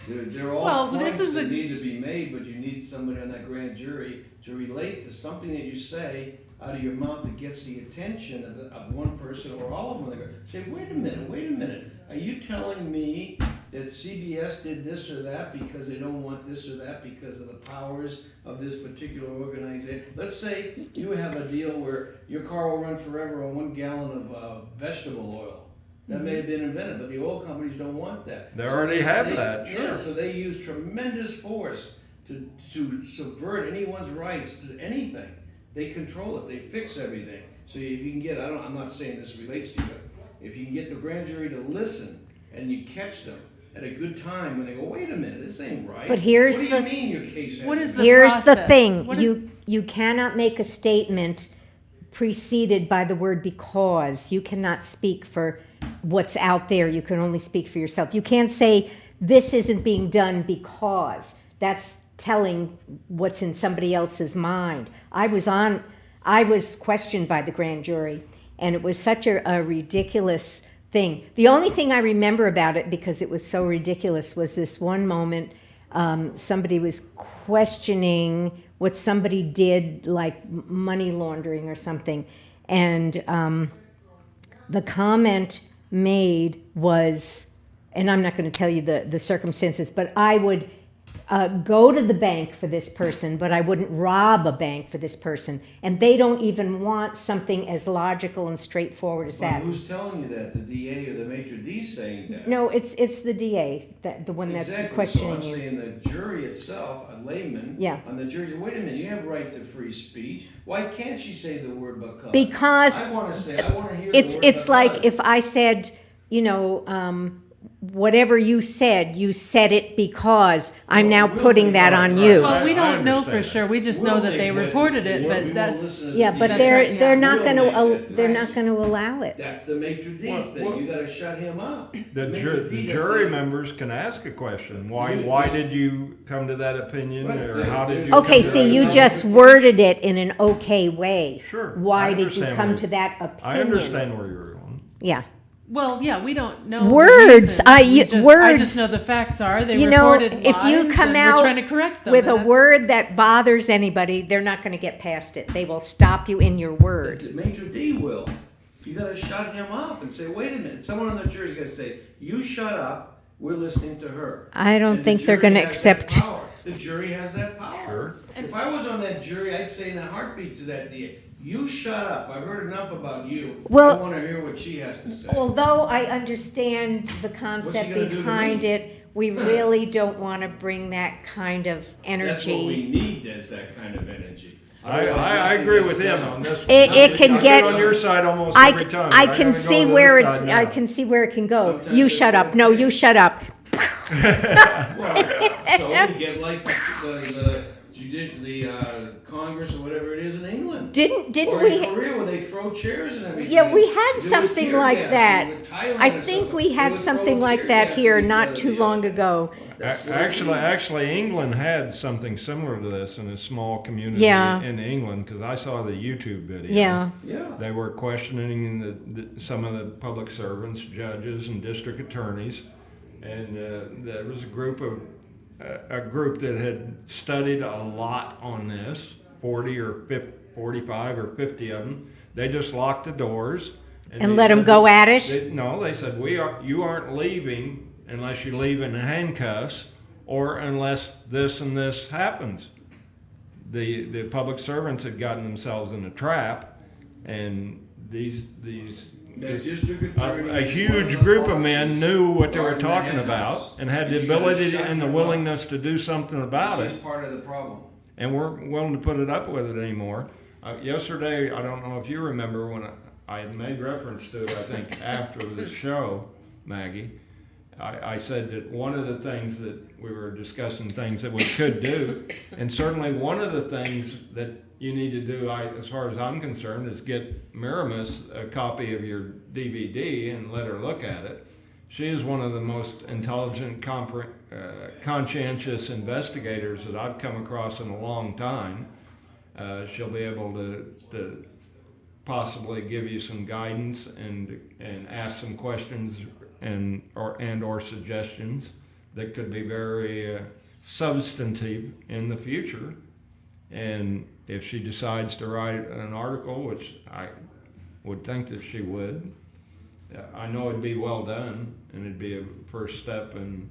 They're all Well, this points is that a- need to be made, but you need somebody on that grand jury to relate to something that you say out of your mouth that gets the attention of one person or all of them. They go, say, wait a minute, are you telling me that CBS did this or that because they don't want this or that because of the powers of this particular organization? Let's say you have a deal where your car will run forever on 1 gallon of vegetable oil. That may have been invented, but the oil companies don't want that. They already have They- that, Yeah, sure. so they use tremendous force to subvert anyone's rights to anything. They control it, they fix everything. So if you can get, I'm not saying this relates to you, but if you can get the grand jury to listen and you catch them at a good time when they go, wait a minute, this ain't right. But here's What do you the- mean your case has What is to the be-" here's the process? thing. What is- You cannot make a statement preceded by the word because. You cannot speak for what's out there. You can only speak for yourself. You can't say this isn't being done because. That's telling what's in somebody else's mind. I was questioned by the grand jury, and it was such a ridiculous thing. The only thing I remember about it, because it was so ridiculous, was this one moment somebody was questioning what somebody did, like money laundering or something, and the comment made was, and I'm not going to tell you the circumstances, but I would go to the bank for this person, but I wouldn't rob a bank for this person. And they don't even want something as logical and straightforward as Well, that. who's telling you that? The DA or the maitre d' saying that? No, it's the DA, the one that's Exactly. questioning So I'm you. saying the jury itself, a layman, Yeah. on the jury, wait a minute, you have right to free speech. Why can't she say the word because? Because I want to hear the it's word like because. if I said, whatever you said it because I'm now Well, putting that right, on right. you. Well, we I don't know understand for sure. that. We just know that they reported it, but that's, Yeah, but That's they're, right, yeah. they're not We'll gonna, make that they're not decision. gonna allow it. That's the maitre d' What- thing, what- you gotta shut him up. The Maitre d' jury doesn't- members can ask a question. Why You- did you come to that opinion, Right, or there- how did there's- you? Okay, come to see, that you opinion? just worded it in an okay way. Sure, Why I did you understand come where- to that opinion? I understand where you're going. Yeah. well, yeah, we don't know. Words, the reasons. I words. just know the facts are, they You know, reported if you lies, come and out we're trying to correct them. with and a that's- word that bothers anybody, they're not gonna get past it. They will stop you in your word. The maitre d' will. You gotta shut him up and say, wait a minute, someone on the jury's gotta say, you shut up, we're listening to her. I don't And the think they're jury gonna has that accept. power. The jury has that power. Sure. If I was on that jury, I'd say in a heartbeat to that DA, you shut up, I've heard enough about you. Well- I wanna hear what she has to say. Although I understand the concept gonna do to behind me? it, we really don't wanna bring that kind of That's what we energy. need, is that kind of energy. I agree with him on this one. It can I get- on your side almost I, every time. I but can gotta go see to the where other it's, side I now. can see where it can go. Sometimes You it's shut up. No, okay. you shut up. Well, so we get like the Congress or whatever it is in England. Didn't Or we? in Korea where they throw chairs and everything. Yeah, we had There was something tear like gas. that. In Thailand I or think something, we they had would something throw like tear that gas here at each not other too the long other ago. Actually, England had something similar to this in a small community Yeah. in England, because I saw the YouTube video. Yeah. Yeah. They were questioning some of the public servants, judges, and district attorneys, and there was a group that had studied a lot on this, 45 or 50 of them. They just locked the doors And they let 'em said go that- at it? No, they said you aren't leaving unless you leave in handcuffs, or unless this and this happens. The public servants had gotten themselves in a trap, and these That district attorney a is one huge the group of men foxes knew what they were guarding the talking hen about house. and had And the you gotta ability shut and the them up. willingness to do something about This it, is part of the problem. and weren't willing to put it up with it anymore. Yesterday, I don't know if you remember when I had made reference to it, I think after the show, Maggie, I said that one of the things that we were discussing things that we could do, and certainly one of the things that you need to do, as far as I'm concerned, is get Miramis a copy of your DVD and let her look at it. She is one of the most intelligent, conscientious investigators that I've come across in a long time. She'll be able to possibly give you some guidance and ask some questions and or suggestions that could be very substantive in the future. And if she decides to write an article, which I would think that she would, I know it'd be well done, and it'd be a first step in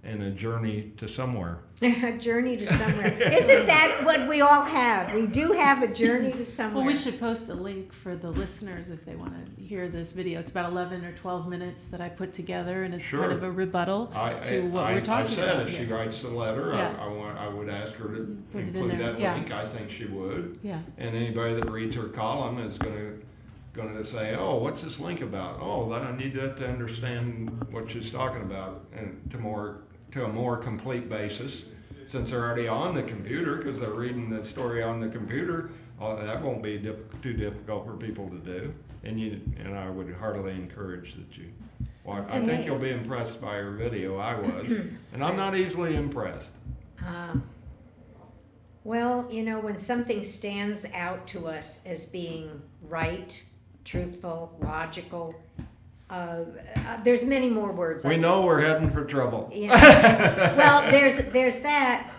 a journey to somewhere. A journey to somewhere. Isn't that what we all have? We do have a journey to somewhere. Well, we should post a link for the listeners if they want to hear this video. It's about 11 or 12 minutes that I put together, and it's Sure. kind of a rebuttal to what we're talking I said about. if she here. writes the letter, Yeah. I would ask her to Put it in include there, that yeah. link. I think she would. Yeah. And anybody that reads her column is going to say, oh, what's this link about? Oh, then I need that to understand what she's talking about, and to a more complete basis. Since they're already on the computer, because they're reading the story on the computer, that won't be too difficult for people to do. And I would heartily encourage that you watch. I think you'll be impressed by her video. I was, and I'm not easily impressed. Well, when something stands out to us as being right, truthful, logical, there's many more words. We know we're heading for trouble. Yeah. Well, there's that,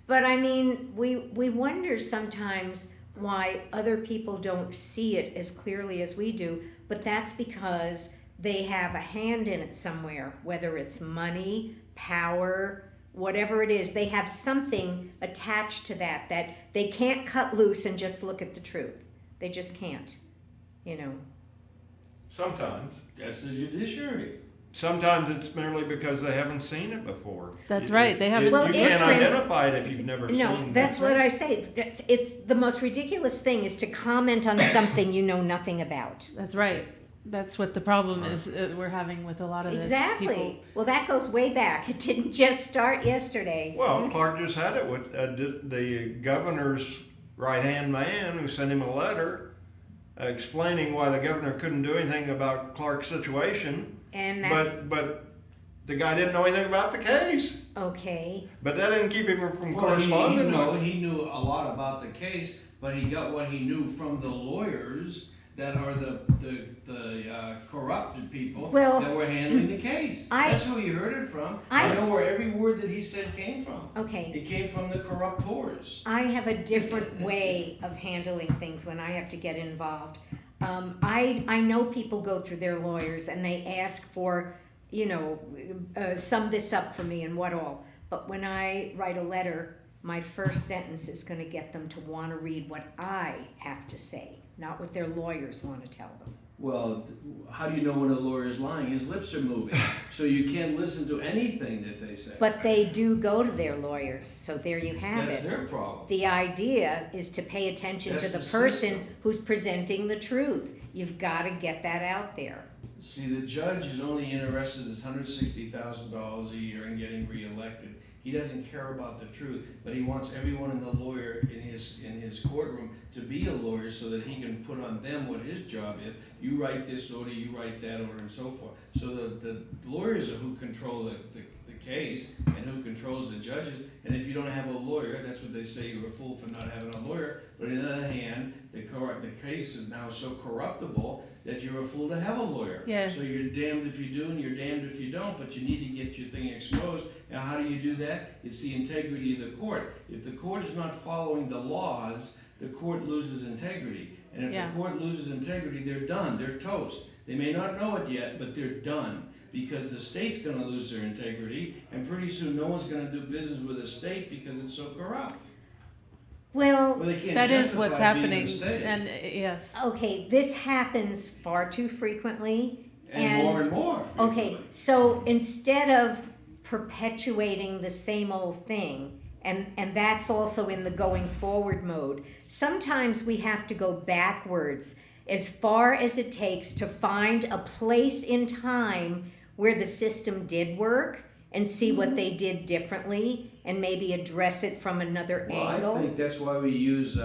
but I mean, we wonder sometimes why other people don't see it as clearly as we do, but that's because they have a hand in it somewhere, whether it's money, power, whatever it is. They have something attached to that they can't cut loose and just look at the truth. They just can't, Sometimes. That's the judiciary. Sometimes it's merely because they haven't seen it before. That's right, they haven't- Well, You can't it is- identify it if you've never seen No, it. that's what I say. It's the most ridiculous thing is to comment on something you know nothing about. That's right. That's what the problem is we're having with a lot of this. Exactly. People, Well, that goes way back. It didn't just start yesterday. Well, Clark just had it with the governor's right-hand man who sent him a letter explaining why the governor couldn't do anything about Clark's situation. And that's But the guy didn't know anything about the case. okay. But that didn't keep him from Well, corresponding with it. he knew a lot about the case, but he got what he knew from the lawyers that are the corrupted people Well, that were handling the case. I- That's who he heard it from. I- I know where every word that he said came from. Okay. It came from the corruptors. I have a different way of handling things when I have to get involved. I know people go through their lawyers and they ask for, sum this up for me and what all. But when I write a letter, my first sentence is going to get them to want to read what I have to say, not what their lawyers want to tell them. Well, how do you know when a lawyer is lying? His lips are moving, so you can't listen to anything that they say. But they do go to their lawyers, so there you have That's it. their problem. The idea is to pay attention That's to the the person system. who's presenting the truth. You've got to get that out there. See, the judge is only interested in $160,000 a year in getting reelected. He doesn't care about the truth, but he wants everyone in the lawyer in his courtroom to be a lawyer so that he can put on them what his job is. You write this order, you write that order, and so forth. So the lawyers are who control the case and who controls the judges. And if you don't have a lawyer, that's what they say, you're a fool for not having a lawyer. But on the other hand, the case is now so corruptible that you're a fool to have a lawyer. Yeah. So you're damned if you do and you're damned if you don't, but you need to get your thing exposed. Now, how do you do that? It's the integrity of the court. If the court is not following the laws, the court loses integrity. And if Yeah. the court loses integrity, they're done. They're toast. They may not know it yet, but they're done. Because the state's going to lose their integrity, and pretty soon no one's going to do business with the state because it's so corrupt. Well, Well, they can't that is justify what's being happening. the state. And yes. okay, this happens far too frequently. And more and more. Okay, frequently. so instead of perpetuating the same old thing, and that's also in the going forward mode, sometimes we have to go backwards as far as it takes to find a place in time where the system did work and see what they did differently and maybe address it from another Well, angle. I think that's why we use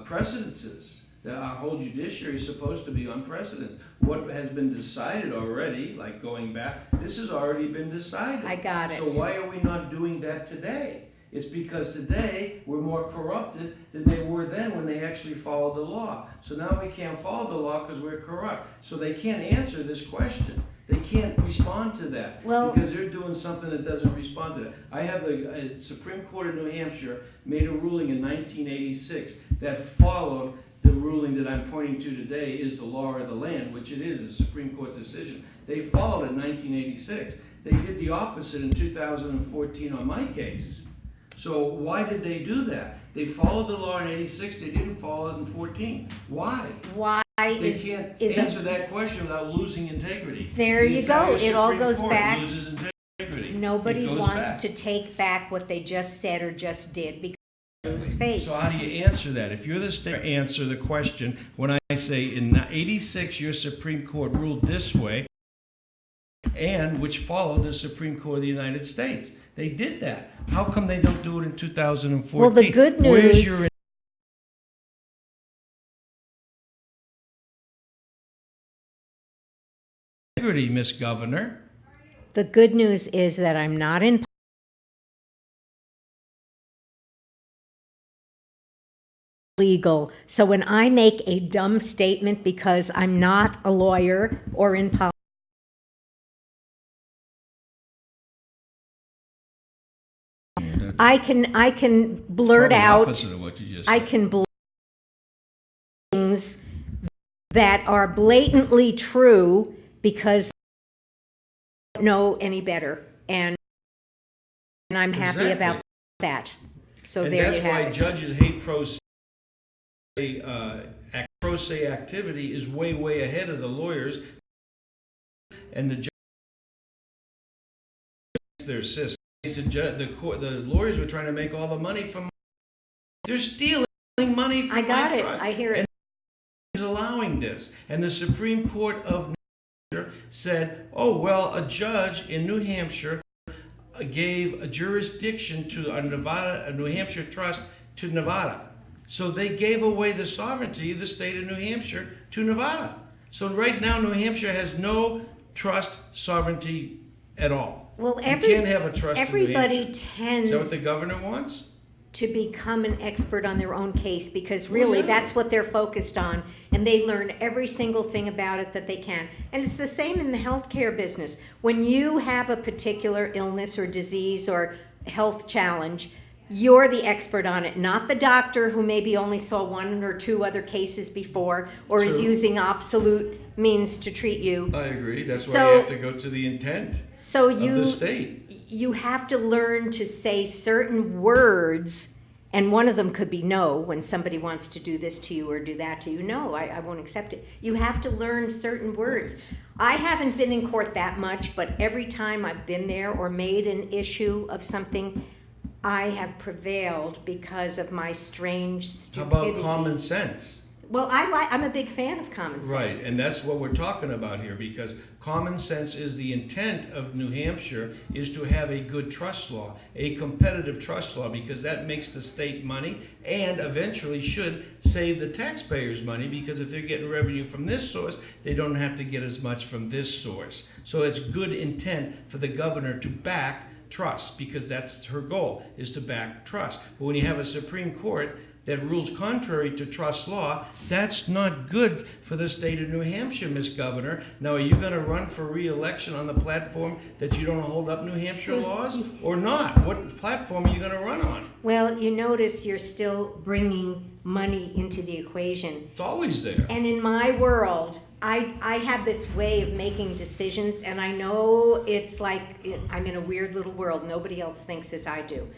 precedences. Our whole judiciary is supposed to be on precedence. What has been decided already, like going back, this has already been decided. I got it. So why are we not doing that today? It's because today we're more corrupted than they were then when they actually followed the law. So now we can't follow the law because we're corrupt. So they can't answer this question. They can't respond to that Well- because they're doing something that doesn't respond to that. I have the Supreme Court of New Hampshire made a ruling in 1986 that followed the ruling that I'm pointing to today is the law of the land, which it is, a Supreme Court decision. They followed it in 1986. They did the opposite in 2014 on my case. So why did they do that? They followed the law in 86, they didn't follow it in 14. Why? Why They is can't is answer a, that question without losing integrity. There The you go. entire It all Supreme goes Court back. loses integrity. nobody It goes wants back. to take back what they just said or just did because they lose face. So how do you answer that? If you're the state, answer the question when I say in 86 your Supreme Court ruled this way, and which followed the Supreme Court of the United States. They did that. How come they don't do it in 2014? Well, the good Where's news- your integrity, Miss Governor? The good news is that I'm not in legal. So when I make a dumb statement because I'm not a lawyer or in politics, I can blurt Probably out, opposite of what you just I said. can blurt things that are blatantly true because I don't know any better. And I'm happy Exactly. about that. So And there you that's why have it. judges hate pro se activity is way, way ahead of the lawyers and the judges, their system. The lawyers were trying to make all the money from. They're stealing money from I got my it. trust. I hear it. And he's allowing doing this. And the Supreme Court of New Hampshire said, oh, well, a judge in New Hampshire gave a jurisdiction to a New Hampshire trust to Nevada. So they gave away the sovereignty of the state of New Hampshire to Nevada. So right now, New Hampshire has no trust sovereignty at all. Well, you can't have a trust in New everybody Hampshire. tends Is that what the governor wants? to become an expert on their own case, because really yeah. that's what they're focused on, and they learn every single thing about it that they can. And it's the same in the healthcare business. When you have a particular illness or disease or health challenge, you're the expert on it, not the doctor who maybe only saw one or two other cases before or is True. using absolute means to treat you. I agree. That's why So- you have to go to the intent So of the you state. you have to learn to say certain words, and one of them could be no. When somebody wants to do this to you or do that to you, no, I won't accept it. You have to learn certain words. I haven't been in court that much, but every time I've been there or made an issue of something, I have prevailed because of my strange How stupidity. about common sense? Well, I'm a big fan of common sense. Right, and that's what we're talking about here, because common sense is the intent of New Hampshire, is to have a good trust law, a competitive trust law, because that makes the state money and eventually should save the taxpayers money, because if they're getting revenue from this source, they don't have to get as much from this source. So it's good intent for the governor to back trust, because that's her goal, is to back trust. But when you have a Supreme Court that rules contrary to trust law, that's not good for the state of New Hampshire, Miss Governor. Now, are you going to run for re-election on the platform that you don't hold up New Hampshire laws, or not? What platform are you going to run on? Well, you notice you're still bringing money into the equation. It's always there. And in my world, I have this way of making decisions, and I know it's like I'm in a weird little world. Nobody else thinks as I do.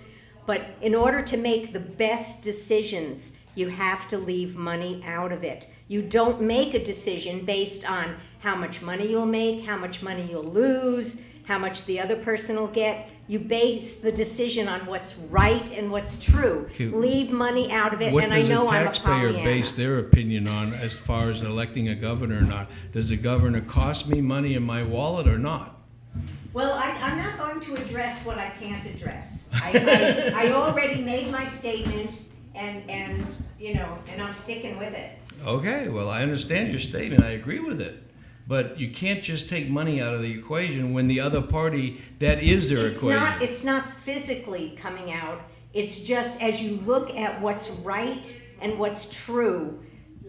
But in order to make the best decisions, you have to leave money out of it. You don't make a decision based on how much money you'll make, how much money you'll lose, how much the other person will get. You base the decision on what's right and what's true. Okay. Leave money out of it, What and I does know a I'm a taxpayer Pollyanna. base their opinion on as far as electing a governor or not? Does the governor cost me money in my wallet or not? Well, I'm not going to address what I can't address. I already made my statement, and you know, and I'm sticking with it. Okay, well, I understand your statement. I agree with it. But you can't just take money out of the equation when the other party, that is their equation. It's not physically coming out. It's just as you look at what's right and what's true,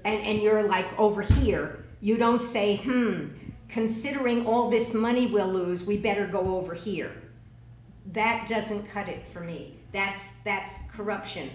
and you're like over here, you don't say, considering all this money we'll lose, we better go over here. That doesn't cut it for me. That's corruption.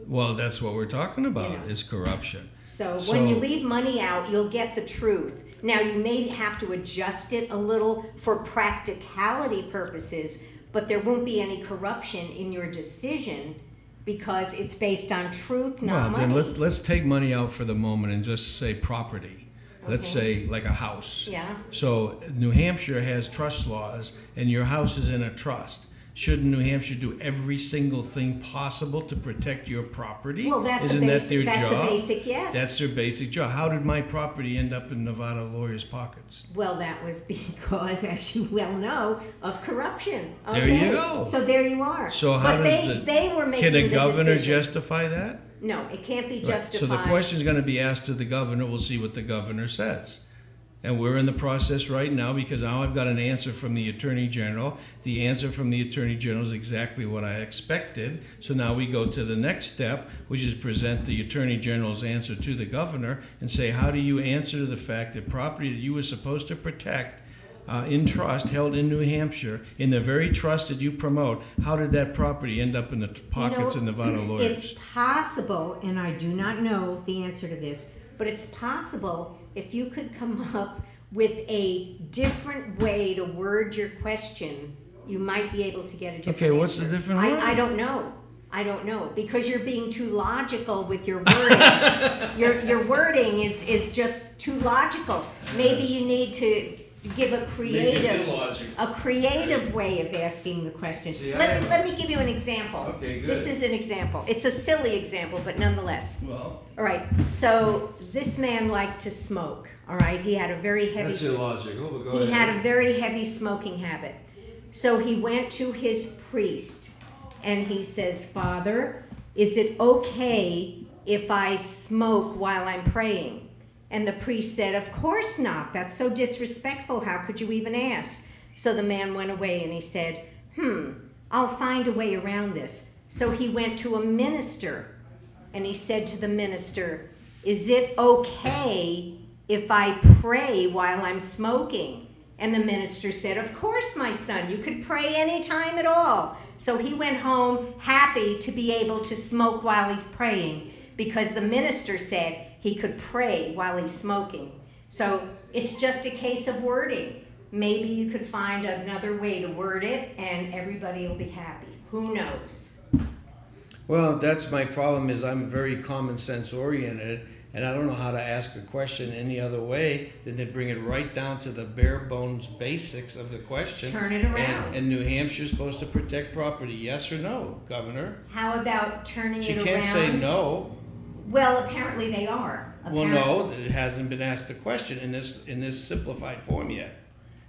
Well, that's what we're talking about, You know. is corruption. So when So- you leave money out, you'll get the truth. Now, you may have to adjust it a little for practicality purposes, but there won't be any corruption in your decision because it's based on truth, not Well, then money. let's take money out for the moment and just say property. Let's Okay. say like a house. Yeah. So New Hampshire has trust laws, and your house is in a trust. Shouldn't New Hampshire do every single thing possible to protect your property? Well, that's Isn't a that basic, their that's job? a basic yes. That's their basic job. How did my property end up in Nevada lawyers' pockets? Well, that was because, as you well know, of corruption. There you Okay? go. So there you are. So how but does they were making can a the governor decision. justify that? No, it can't be Right. justified. So the question is going to be asked to the governor. We'll see what the governor says. And we're in the process right now because now I've got an answer from the Attorney General. The answer from the Attorney General is exactly what I expected. So now we go to the next step, which is present the Attorney General's answer to the governor and say, how do you answer to the fact that property that you were supposed to protect in trust, held in New Hampshire, in the very trust that you promote, how did that property end up in the pockets of Nevada lawyers? It's possible, and I do not know the answer to this, but it's possible if you could come up with a different way to word your question, you might be able to get a different Okay, what's the answer. different word? I don't know. I don't know, because you're being too logical with your wording. your wording is just too logical. Maybe you need to give a creative illogical. way of asking the question. See, I Let have- let me give you an example. Okay, good. This is an example. It's a silly example, but nonetheless. Well, All right. So this man liked to smoke. All right. He had a very heavy. that's illogical, but go He ahead. had a very heavy smoking habit. So he went to his priest and he says, "Father, is it okay if I smoke while I'm praying?" And the priest said, "Of course not. That's so disrespectful. How could you even ask?" So the man went away and he said, I'll find a way around this. So he went to a minister and he said to the minister, "Is it okay if I pray while I'm smoking?" And the minister said, "Of course, my son, you could pray any time at all." So he went home happy to be able to smoke while he's praying because the minister said he could pray while he's smoking. So it's just a case of wording. Maybe you could find another way to word it and everybody will be happy. Who knows? Well, that's my problem is I'm very common sense oriented and I don't know how to ask a question any other way than to bring it right down to the bare bones basics of the question. Turn it around. And New Hampshire's supposed to protect property, yes or no, Governor? How about turning She it around? can't say no. Well, apparently they are. Well, no, it hasn't been asked a question in this simplified form yet.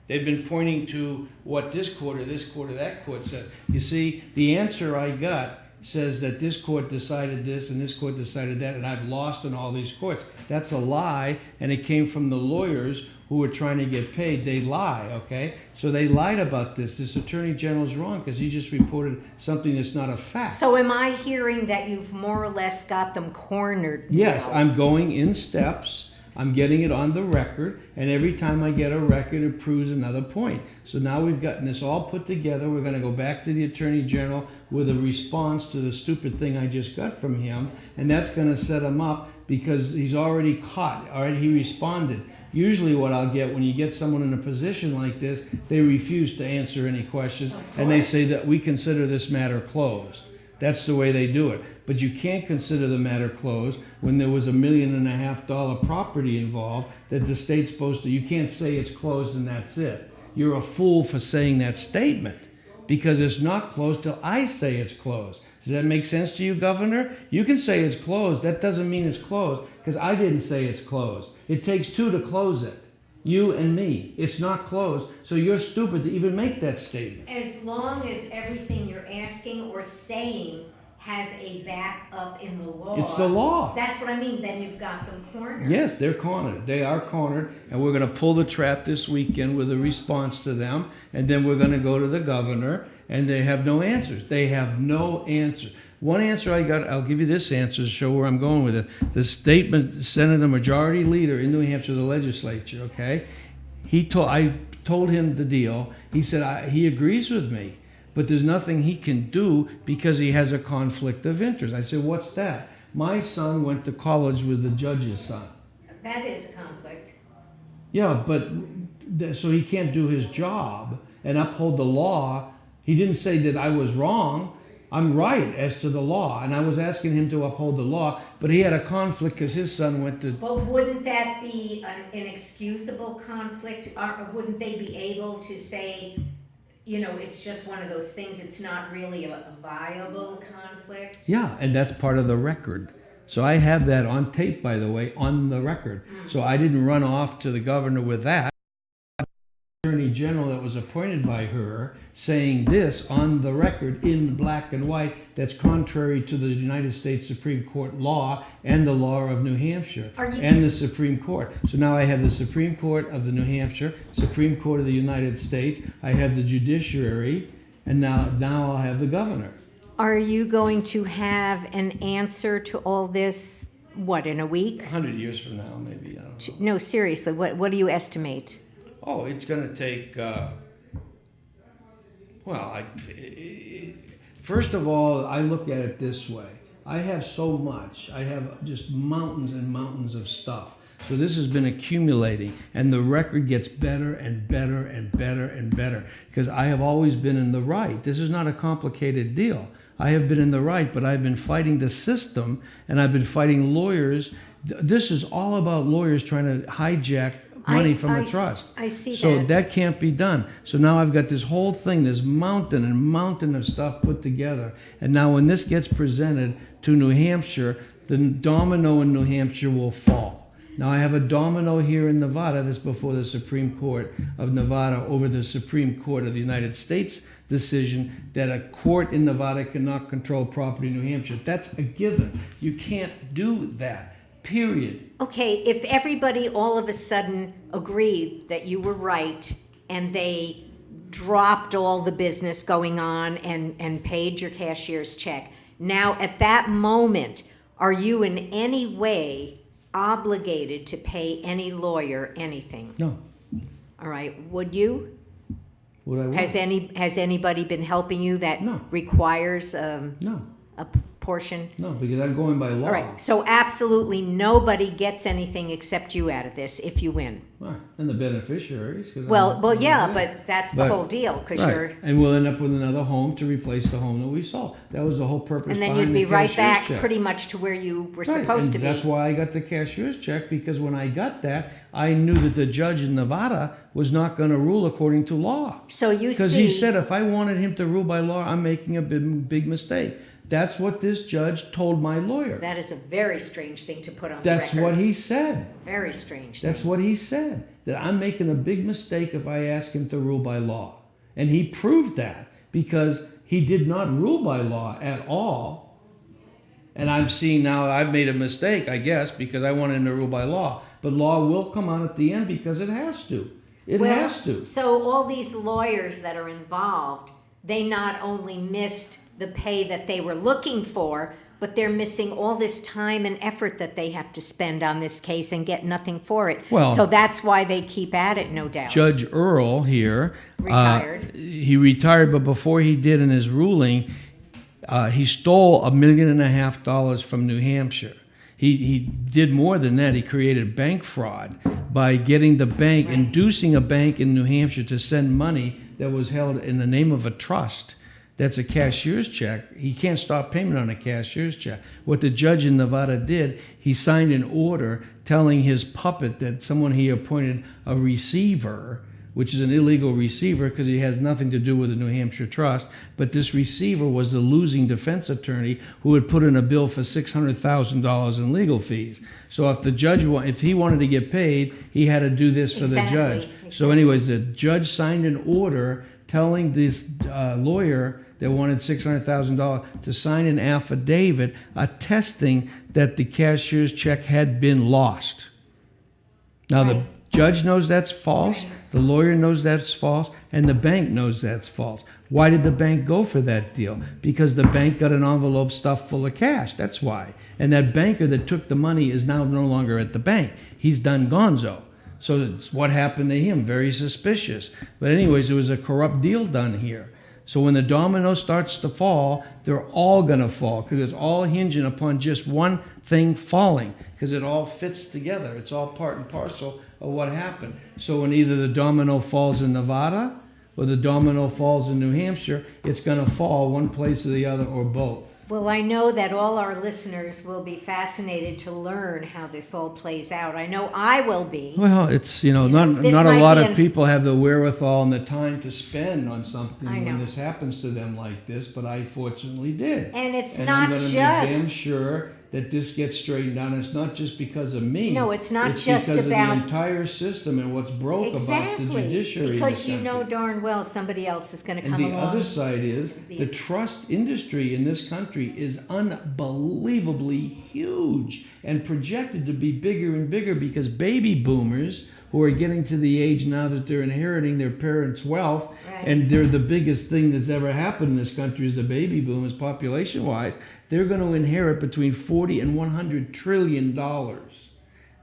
They've been pointing to what this court, that court said. You see, the answer I got says that this court decided this and this court decided that, and I've lost in all these courts. That's a lie, and it came from the lawyers who were trying to get paid. They lie, okay? So they lied about this. This attorney general's wrong because he just reported something that's not a fact. So am I hearing that you've more or less got them cornered Yes, now? I'm going in steps. I'm getting it on the record, and every time I get a record, it proves another point. So now we've gotten this all put together. We're going to go back to the Attorney General with a response to the stupid thing I just got from him, and that's going to set him up because he's already caught. Already he responded. Usually what I'll get when you get someone in a position like this, they refuse to answer any questions, and they say that we consider this matter closed. That's the way they do it. But you can't consider the matter closed when there was $1.5 million property involved that the state's supposed to. You can't say it's closed and that's it. You're a fool for saying that statement because it's not closed till I say it's closed. Does that make sense to you, Governor? You can say it's closed. That doesn't mean it's closed because I didn't say it's closed. It takes two to close it. You and me. It's not closed, so you're stupid to even make that statement. As long as everything you're asking or saying has a back up in the law. It's the law. That's what I mean. Then you've got them cornered. Yes, they're cornered. They are cornered, and we're going to pull the trap this weekend with a response to them, and then we're going to go to the governor, and they have no answers. They have no answer. One answer I got, I'll give you this answer to show where I'm going with it. The statement, Senator Majority Leader in New Hampshire, the legislature, okay? I told him the deal. He said he agrees with me, but there's nothing he can do because he has a conflict of interest. I said, what's that? My son went to college with the judge's son. That is a conflict. Yeah, but so he can't do his job and uphold the law. He didn't say that I was wrong. I'm right as to the law, and I was asking him to uphold the law, but he had a conflict because his son went to... But wouldn't that be an inexcusable conflict? Or wouldn't they be able to say, it's just one of those things, it's not really a viable conflict? Yeah, and that's part of the record. So I have that on tape, by the way, on the record. So I didn't run off to the governor with that. Attorney General that was appointed by her saying this on the record in black and white that's contrary to the United States Supreme Court law and the law of New Hampshire and the Supreme Court. So now I have the Supreme Court of the New Hampshire, Supreme Court of the United States, I have the judiciary, and now I'll have the governor. Are you going to have an answer to all this, in a week? 100 years from now, maybe, I don't know. No, seriously, what do you estimate? Oh, it's going to take, first of all, I look at it this way. I have so much. I have just mountains and mountains of stuff. So this has been accumulating, and the record gets better and better and better and better because I have always been in the right. This is not a complicated deal. I have been in the right, but I've been fighting the system, and I've been fighting lawyers. This is all about lawyers trying to hijack money from a trust. I see So that. that can't be done. So now I've got this whole thing, this mountain and mountain of stuff put together. And now when this gets presented to New Hampshire, the domino in New Hampshire will fall. Now I have a domino here in Nevada that's before the Supreme Court of Nevada over the Supreme Court of the United States decision that a court in Nevada cannot control property in New Hampshire. That's a given. You can't do that. Period. Okay, if everybody all of a sudden agreed that you were right and they dropped all the business going on and paid your cashier's check, now at that moment, are you in any way obligated to pay any lawyer anything? No. All right, would you? Would I? Has anybody been helping you that No. requires No. a portion? No, because I'm going by law. All right, so absolutely nobody gets anything except you out of this if you win. Right. And the beneficiaries. 'Cause Well, I'm yeah, there. but that's the But- whole deal, because Right. you're, And we'll end up with another home to replace the home that we sold. That was the whole purpose and then behind you'd be the right cashier's back check. pretty much to where you were Right, supposed and to be. that's why I got the cashier's check, because when I got that, I knew that the judge in Nevada was not going to rule according to law. So you Because he see, said if I wanted him to rule by law, I'm making a big mistake. That's what this judge told my lawyer. that is a very strange thing to put on the That's record. what he said. Very strange. That's what he said. That I'm making a big mistake if I ask him to rule by law. And he proved that because he did not rule by law at all. And I'm seeing now I've made a mistake, I guess, because I wanted him to rule by law. But law will come out at the end because it has to. It Well, has to. So all these lawyers that are involved, they not only missed the pay that they were looking for, but they're missing all this time and effort that they have to spend on this case and get nothing for it. Well- So that's why they keep at it, no doubt. Judge Earl here. Retired. He retired, but before he did in his ruling, he stole $1.5 million from New Hampshire. He did more than that. He created bank fraud by getting the bank, inducing a bank in New Hampshire to send money that was held in the name of a trust. That's a cashier's check. He can't stop payment on a cashier's check. What the judge in Nevada did, he signed an order telling his puppet that someone he appointed a receiver, which is an illegal receiver because he has nothing to do with the New Hampshire Trust. But this receiver was the losing defense attorney who had put in a bill for $600,000 in legal fees. So if the judge, if he wanted to get paid, he had to do this for Exactly, the judge. So anyways, the judge signed an order telling this lawyer that wanted $600,000 to sign an affidavit attesting that the cashier's check had been lost. Now, the Right. judge knows that's false, Right. the lawyer knows that's false, and the bank knows that's false. Why did the bank go for that deal? Because the bank got an envelope stuffed full of cash. That's why. And that banker that took the money is now no longer at the bank. He's done gonzo. So it's what happened to him. Very suspicious. But anyways, there was a corrupt deal done here. So when the domino starts to fall, they're all going to fall because it's all hinging upon just one thing falling because it all fits together. It's all part and parcel of what happened. So when either the domino falls in Nevada or the domino falls in New Hampshire, it's going to fall one place or the other or both. Well, I know that all our listeners will be fascinated to learn how this all plays out. I know I will be. Well, it's, not this not a might lot be of an- people have the wherewithal and the time to spend on something I when know. this happens to them like this, but I fortunately did. And it's And not I'm gonna make damn just, sure that this gets straightened out. It's not just because of me. No, it's not just because about- of the entire system and what's broke about the exactly, judiciary. because in you this know country. darn well somebody else is going to And come the along. other side is The- the trust industry in this country is unbelievably huge and projected to be bigger and bigger because baby boomers who are getting to the age now that they're inheriting their parents' wealth, Right. and they're the biggest thing that's ever happened in this country is the baby boomers population-wise. They're going to inherit between $40 and $100 trillion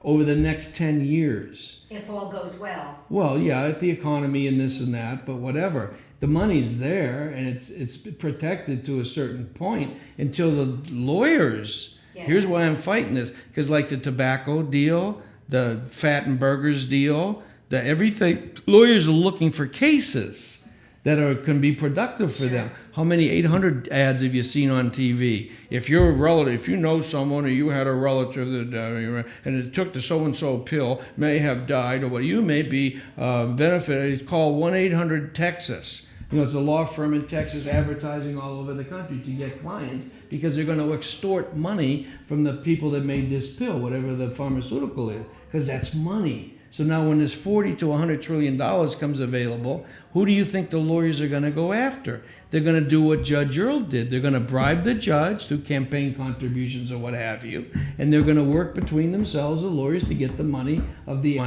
over the next 10 years. If all goes well. Well, yeah, the economy and this and that, but whatever. The money's there and it's protected to a certain point until the lawyers. Yeah. Here's why I'm fighting this, because like the tobacco deal, the fat and burgers deal, the everything, lawyers are looking for cases that can be productive for them. How many 800 ads have you seen on TV? If you're a relative, if you know someone or you had a relative that and it took the so-and-so pill, may have died, or what, you may be benefited, call 1-800-TEXAS. You know, it's a law firm in Texas advertising all over the country to get clients because they're going to extort money from the people that made this pill, whatever the pharmaceutical is, because that's money. So now when this $40 to $100 trillion comes available, who do you think the lawyers are going to go after? They're going to do what Judge Earl did. They're going to bribe the judge through campaign contributions or what have you, and they're going to work between themselves, the lawyers, to get the money of the